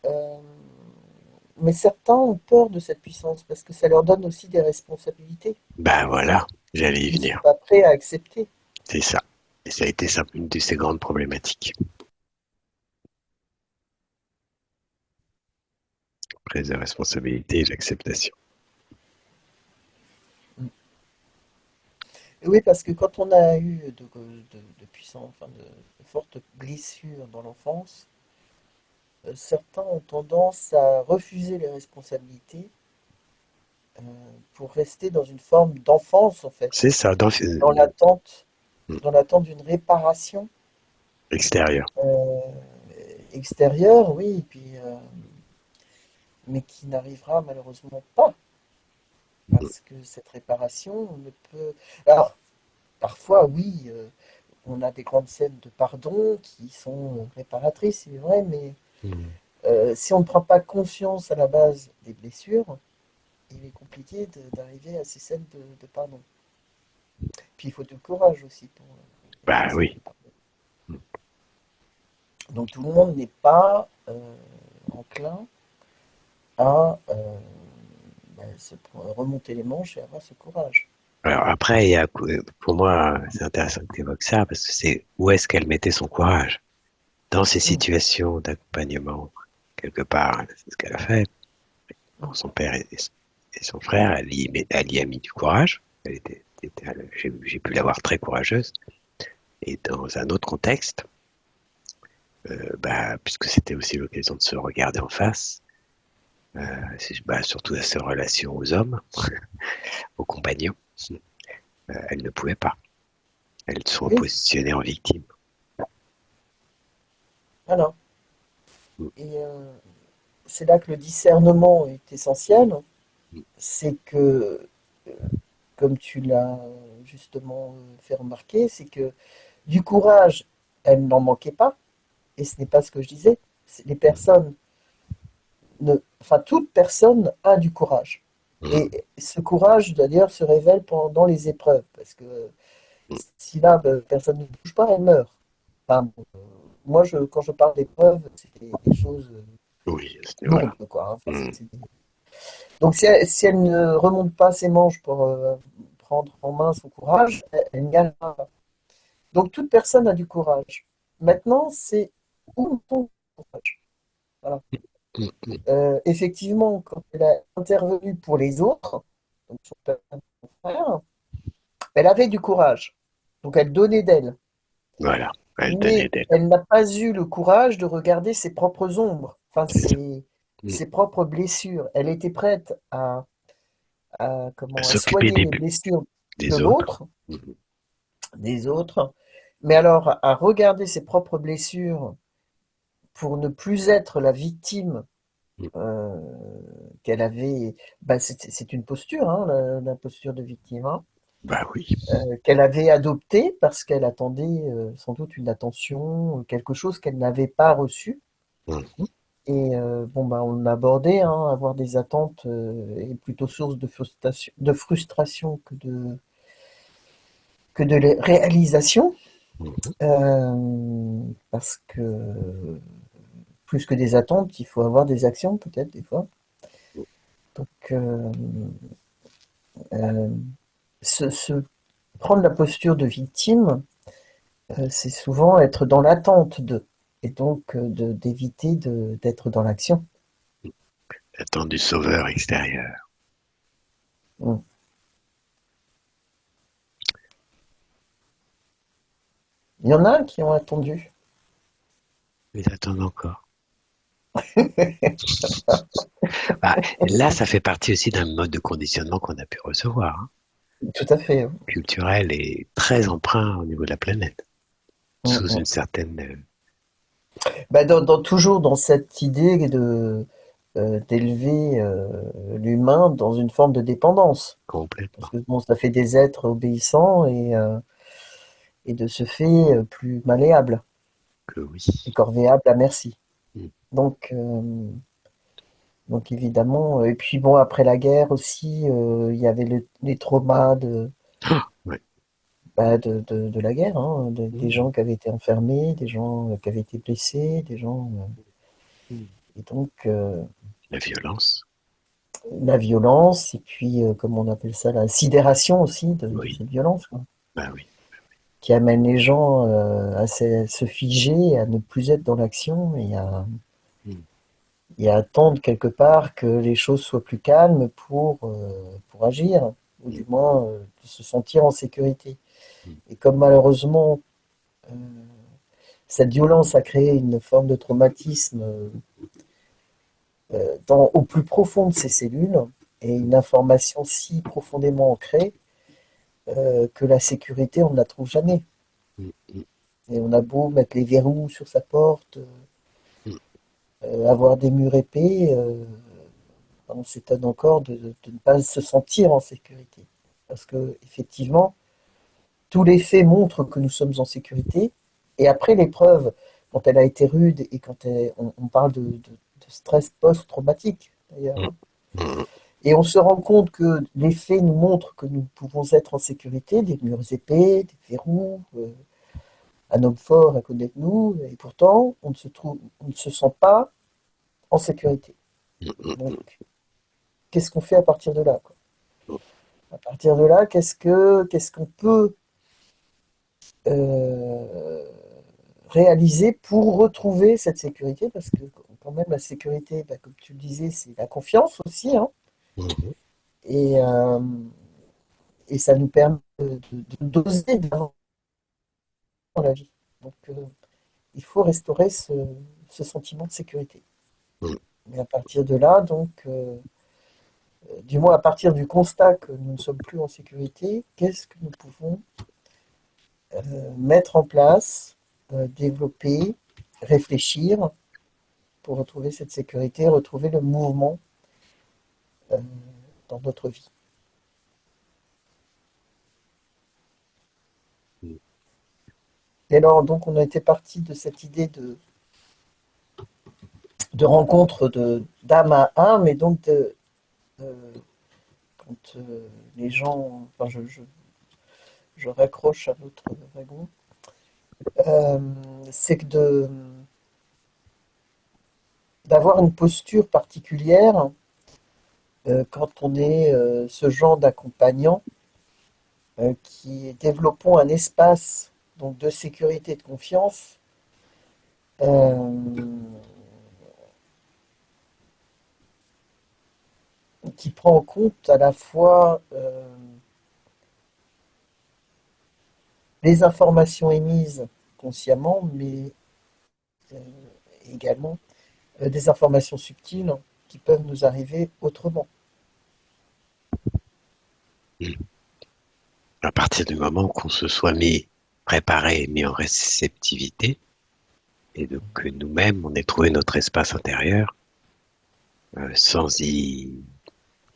mais certains ont peur de cette puissance parce que ça leur donne aussi des responsabilités Ben voilà, j'allais y qu'ils ne sont venir. pas prêts à accepter. C'est ça. Et ça a été ça, une de ces grandes problématiques. Prise de responsabilité et l'acceptation. Et oui, parce que quand on a eu de puissants, enfin de fortes blessures dans l'enfance, certains ont tendance à refuser les responsabilités euh, pour rester dans une forme d'enfance, en C'est fait, ça, dans dans l'attente, mm, dans l'attente d'une réparation extérieur. euh, extérieure, oui, et puis, mais qui n'arrivera malheureusement pas, Mm. parce que cette réparation ne peut... Alors, parfois, oui, on a des grandes scènes de pardon qui sont réparatrices, c'est vrai, mais Mm. si on ne prend pas conscience à la base des blessures, il est compliqué d'arriver à ces scènes de pardon. Puis il faut du courage aussi pour faire Bah scène oui. de pardon. Donc tout le monde n'est pas enclin à remonter les manches et avoir ce courage. Alors après, il y a, pour moi, c'est intéressant que tu évoques ça, parce que c'est où est-ce qu'elle mettait son courage? Dans ces Mm, situations d'accompagnement, quelque part, c'est ce qu'elle a fait. mm, Pour son père et son frère, elle y a mis du courage. J'ai pu la voir très courageuse. Et dans un autre contexte, bah, puisque c'était aussi l'occasion de se regarder en face, bah, surtout à ses relations aux hommes, aux compagnons, elle ne pouvait pas. Elle se oui, positionnait en victime. voilà. Mm. Et c'est là que le discernement est essentiel. Mm. C'est que, comme tu l'as justement fait remarquer, c'est que du courage, elle n'en manquait pas. Et ce n'est pas ce que je disais. Les personnes, enfin toute personne a du courage. Mm. Et ce courage, d'ailleurs, se révèle pendant les épreuves. Parce que Mm. si là, personne ne bouge pas, elle meurt. Enfin, bon, moi, quand je parle d'épreuves, c'est des choses Oui, voilà. lourdes, quoi, hein. Enfin, Mm. donc, si elle ne remonte pas ses manches pour prendre en main son courage, elle n'y arrivera pas. Donc, toute personne a du courage. Maintenant, c'est où ton courage? Voilà. Mm. Mm. Effectivement, quand elle a intervenu pour les autres, donc son père, son frère, elle avait du courage. Donc, elle donnait d'elle. Voilà. Elle donnait Mais d'aide. elle n'a pas eu le courage de regarder ses propres ombres. enfin, c'est ça. Mm. ses propres blessures. Elle était prête À à s'occuper soigner les blessures de des autres. l'autre, Mm. des autres, mais alors à regarder ses propres blessures pour ne plus être la victime Mm. euh, qu'elle avait. Bah, c'est une posture, hein, la posture de victime, hein, Bah oui. qu'elle avait adoptée parce qu'elle attendait sans doute une attention, quelque chose qu'elle n'avait pas reçu. Mm. Et bon, bah, on l'a abordé, hein, avoir des attentes est plutôt source de frustration que de réalisation. Mm. Parce que plus que des attentes, il faut avoir des actions peut-être des fois. Donc, euh, prendre la posture de victime, c'est souvent être dans l'attente de, et donc d'éviter d'être dans l'action. Attendre du sauveur extérieur. Mm. Il y en a qui ont attendu. Ils attendent encore. Bah, là, ça fait partie aussi d'un mode de conditionnement qu'on a pu recevoir, hein, Tout à fait. culturel et très empreint au niveau de la planète, Mm, sous une mm. certaine Bah, toujours dans cette idée de d'élever l'humain dans une forme de dépendance. Parce complètement. que bon, ça fait des êtres obéissants et de ce fait plus malléables Que oui. et corvéables à merci. Mm. Donc, donc évidemment, et puis bon, après la guerre aussi, il y avait les traumas Ah, ouais. de la guerre, hein, des Mm. gens qui avaient été enfermés, des gens qui avaient été blessés, des gens. Mm. Et donc, La violence. la violence, et puis, comment on appelle ça, la sidération aussi de Oui. cette violence, quoi, Bah oui. qui amène les gens à se figer, à ne plus être dans l'action Mm. et à attendre quelque part que les choses soient plus calmes pour agir, ou Mm. du moins de se sentir en sécurité. Mm. Et comme malheureusement, euh, cette violence a créé une forme de traumatisme au plus profond de ces cellules, et une information si profondément ancrée que la sécurité, on ne la trouve jamais. Mm. Mm. Et on a beau mettre les verrous sur sa porte, Mm. avoir des murs épais, on s'étonne encore de ne pas se sentir en sécurité. Parce que effectivement, tous les faits montrent que nous sommes en sécurité. Et après l'épreuve, quand elle a été rude et quand on parle de stress post-traumatique d'ailleurs, Mm. hein. Mm. Et on se rend compte que les faits nous montrent que nous pouvons être en sécurité, des murs épais, des verrous, un homme fort à côté de nous, et pourtant on ne se sent pas en sécurité. Donc, qu'est-ce qu'on fait à partir de là, quoi? À partir de là, qu'est-ce qu'on peut euh, réaliser pour retrouver cette sécurité? Parce que quand même, la sécurité, bah, comme tu le disais, c'est la confiance aussi, hein, Mm. et, euh, et ça nous permet d'oser dans la vie. Donc, il faut restaurer ce sentiment de sécurité. Mm. Mais à partir de là, donc, du moins à partir du constat que nous ne sommes plus en sécurité, qu'est-ce que nous pouvons mettre en place, développer, réfléchir pour retrouver cette sécurité, retrouver le mouvement euh, dans notre vie. Mm. Et alors, donc, on a été parti de cette idée de rencontre d'âme à âme, et donc euh, quand les gens, enfin, je raccroche à notre wagon, euh, c'est que d'avoir une posture particulière quand on est ce genre d'accompagnant qui développons un espace donc de sécurité et de confiance euh, qui prend en compte à la fois les informations émises consciemment, mais également des informations subtiles qui peuvent nous arriver autrement. À partir du moment qu'on se soit mis préparé, mis en réceptivité, et donc que nous-mêmes, on ait trouvé notre espace intérieur, sans y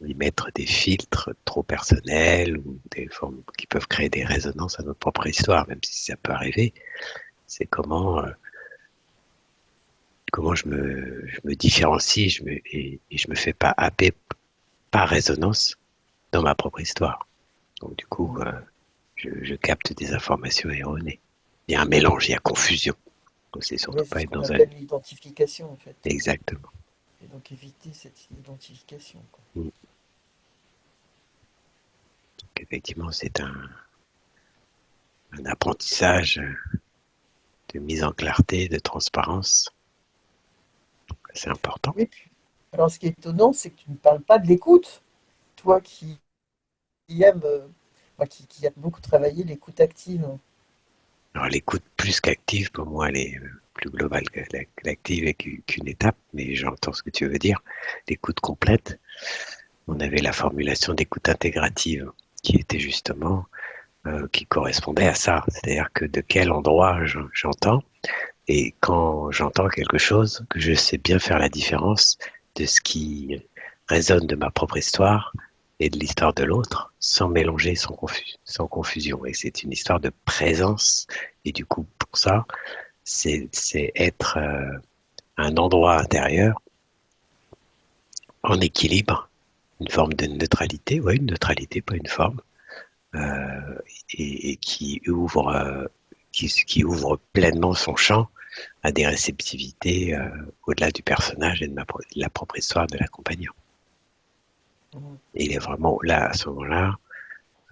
mettre des filtres trop personnels ou des formes qui peuvent créer des résonances à notre propre histoire, même si ça peut arriver. C'est comment je me différencie et je me fais pas happer par résonance dans ma propre histoire. Donc du coup, je capte des informations erronées. Il y a un mélange, il y a confusion. Donc, c'est Oui, surtout c'est pas ce être qu'on dans un... appelle l'identification en fait. Exactement. Et donc éviter cette identification, quoi. Donc, effectivement, c'est un apprentissage de mise en clarté, de transparence. C'est important. Oui, puis, alors ce qui est étonnant, c'est que tu ne parles pas de l'écoute. Toi qui aimes, qui a beaucoup travaillé l'écoute active. Alors l'écoute plus qu'active, pour moi, elle est plus globale que l'active et qu'une étape, mais j'entends ce que tu veux dire. L'écoute complète, on avait la formulation d'écoute intégrative qui était justement, qui correspondait à ça. C'est-à-dire que de quel endroit j'entends, et quand j'entends quelque chose, que je sais bien faire la différence de ce qui résonne de ma propre histoire et de l'histoire de l'autre, sans mélanger, sans confusion. Et c'est une histoire de présence. Et du coup, pour ça, c'est être un endroit intérieur en équilibre, une forme de neutralité, ouais, une neutralité, pas une forme, euh, et qui ouvre pleinement son champ à des réceptivités au-delà du personnage et de la propre histoire de l'accompagnant. Mhm. Et il est vraiment là, à ce moment-là,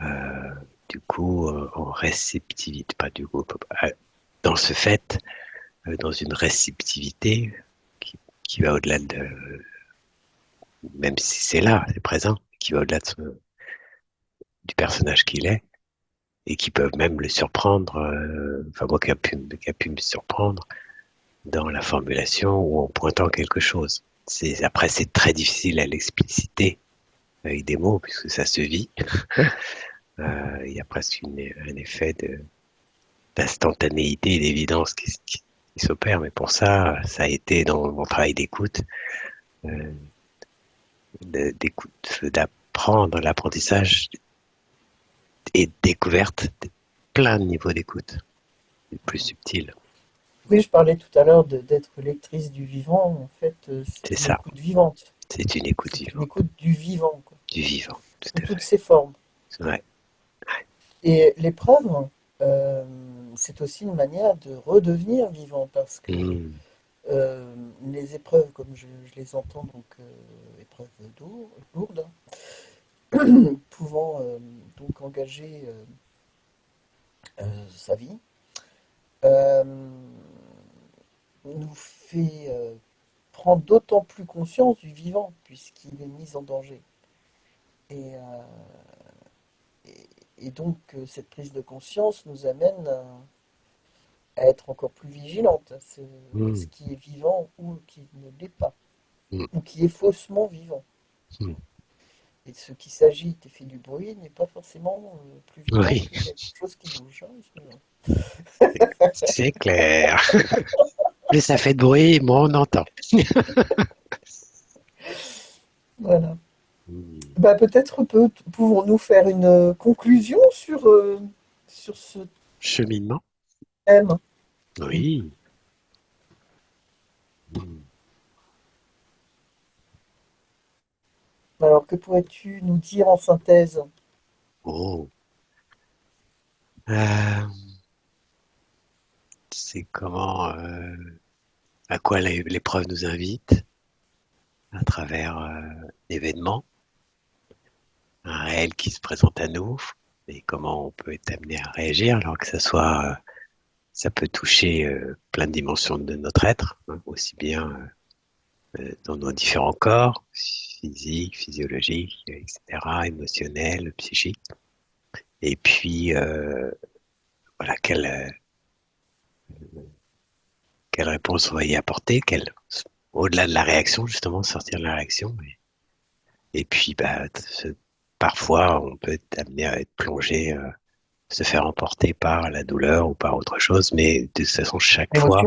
euh, du coup, en réceptivité, pas du coup, dans ce fait, dans une réceptivité qui va au-delà même si c'est là, c'est présent, qui va au-delà du personnage qu'il est, et qui peuvent même le surprendre, enfin moi qui a pu me surprendre dans la formulation ou en pointant quelque chose. Après, c'est très difficile à l'expliciter avec des mots, puisque ça se vit. Il y a presque un effet d'instantanéité et d'évidence qui s'opère, mais pour ça, ça a été dans mon travail d'écoute, euh, d'apprendre l'apprentissage et découverte de plein de niveaux d'écoute, les plus subtils. Oui, je parlais tout à l'heure d'être lectrice du vivant. En fait, C'est c'est une ça, écoute vivante. c'est une écoute C'est une vivante, écoute du vivant, quoi, du vivant, tout sous à toutes fait. ses formes. Ouais. Et l'épreuve, euh, c'est aussi une manière de redevenir vivant parce que Mmh. les épreuves, comme je les entends, donc épreuves lourdes, pouvant donc engager sa vie, euh, nous fait prendre d'autant plus conscience du vivant puisqu'il est mis en danger. Et, et donc cette prise de conscience nous amène à être encore plus vigilante à ce Mmh. qui est vivant ou qui ne l'est pas, Mmh. ou qui est faussement vivant. Mmh. Et ce qui s'agite et fait du bruit n'est pas forcément plus vivant Oui, que quelque chose qui bouge, hein. c'est clair. Plus ça fait de bruit, moins on entend. Voilà. Mmh. Bah, peut-être pouvons-nous faire une conclusion sur ce Cheminement. thème. Oui. Mmh. Alors, que pourrais-tu nous dire en synthèse? Oh. Euh, c'est comment, à quoi l'épreuve nous invite à travers l'événement, un réel qui se présente à nous, et comment on peut être amené à réagir, alors que ça peut toucher plein de dimensions de notre être, hein, aussi bien dans nos différents corps, physiques, physiologiques, etc., émotionnels, psychiques. Et puis, voilà, quelle réponse on va y apporter, au-delà de la réaction, justement, sortir de la réaction. Et puis, parfois, on peut être amené à être plongé, se faire emporter par la douleur ou par autre chose, mais de toute façon, chaque fois,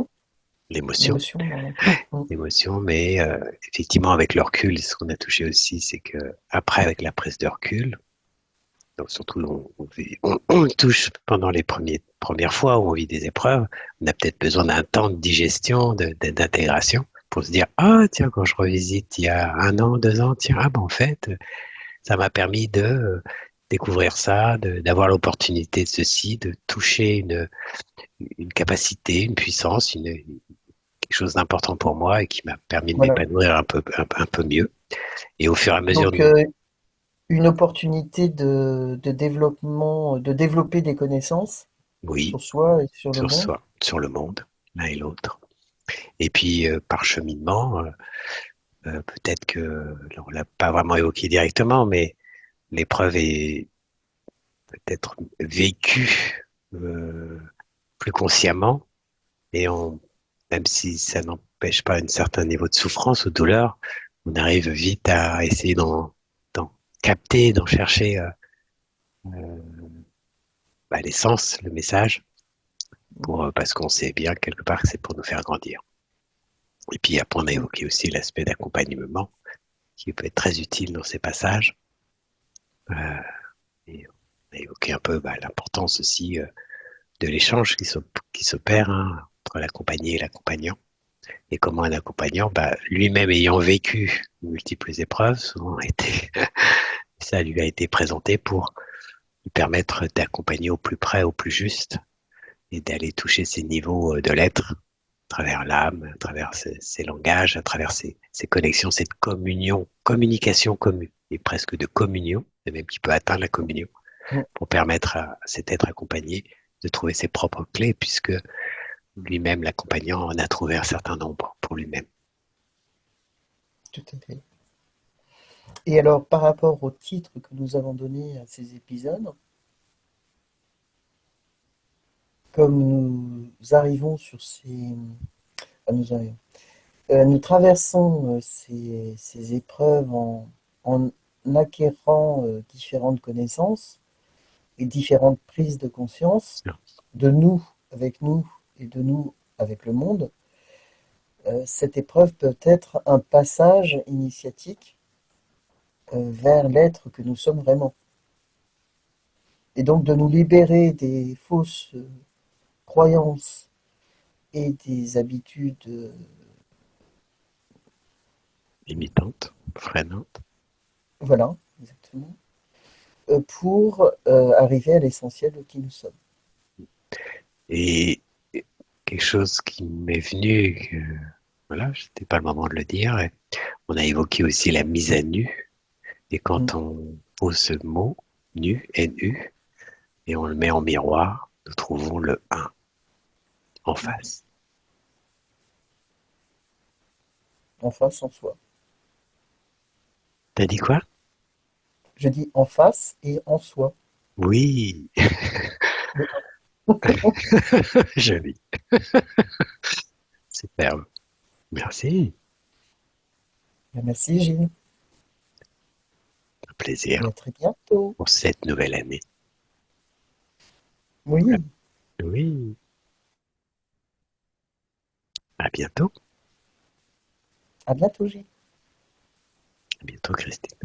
L'émotion, l'émotion, l'émotion, voilà. Mm. l'émotion, mais effectivement, avec le recul, ce qu'on a touché aussi, c'est que après, avec la prise de recul, donc surtout, on le touche pendant les premières fois où on vit des épreuves, on a peut-être besoin d'un temps de digestion, d'intégration, pour se dire, ah, tiens, quand je revisite il y a 1 an, 2 ans, tiens, ah, ben, en fait, ça m'a permis de découvrir ça, d'avoir l'opportunité de ceci, de toucher une capacité, une puissance, quelque chose d'important pour moi et qui m'a permis de Voilà. m'épanouir un peu mieux. Et au fur et à mesure, Donc, une opportunité de développement, de développer des connaissances oui, sur soi et sur le sur monde. soi, sur le monde, l'un et l'autre. Et puis, par cheminement, peut-être que, on l'a pas vraiment évoqué directement, mais l'épreuve est peut-être vécue plus consciemment et même si ça n'empêche pas un certain niveau de souffrance ou de douleur, on arrive vite à essayer d'en capter, d'en chercher l'essence, le message, parce qu'on sait bien quelque part que c'est pour nous faire grandir. Et puis après, on a Mm. évoqué aussi l'aspect d'accompagnement qui peut être très utile dans ces passages. Euh, et on a évoqué un peu l'importance aussi de l'échange qui s'opère entre l'accompagné et l'accompagnant. Et comment un accompagnant, lui-même ayant vécu multiples épreuves, souvent ça lui a été présenté pour lui permettre d'accompagner au plus près, au plus juste, et d'aller toucher ces niveaux de l'être, à travers l'âme, à travers ses langages, à travers ses connexions, cette communication commune, et presque de communion, et même qui peut atteindre la communion, Mm. pour permettre à cet être accompagné de trouver ses propres clés, puisque lui-même, l'accompagnant, en a trouvé un certain nombre pour lui-même. Tout à fait. Et alors, par rapport au titre que nous avons donné à ces épisodes, comme nous arrivons sur ces... nous arrivons. Nous traversons ces épreuves en acquérant différentes connaissances et différentes prises de conscience de nous et de nous avec le monde. Cette épreuve peut être un passage initiatique vers l'être que nous sommes vraiment. Et donc de nous libérer des fausses croyances et des habitudes, Limitante, freinante. voilà, exactement, pour arriver à l'essentiel de qui nous sommes. Et quelque chose qui m'est venu, voilà, c'était pas le moment de le dire. Et on a évoqué aussi la mise à nu. Et Mm. quand on pose ce mot, nu, N-U, et on le met en miroir, nous trouvons le un en Mhm. face. En face, en soi. T'as dit quoi? Je dis en face et en soi. Oui, Oui. joli, superbe. Merci, Merci Gilles un plaisir et à très bientôt. pour cette nouvelle année. Oui, Oui, à bientôt. à bientôt Gilles. À bientôt, Christine.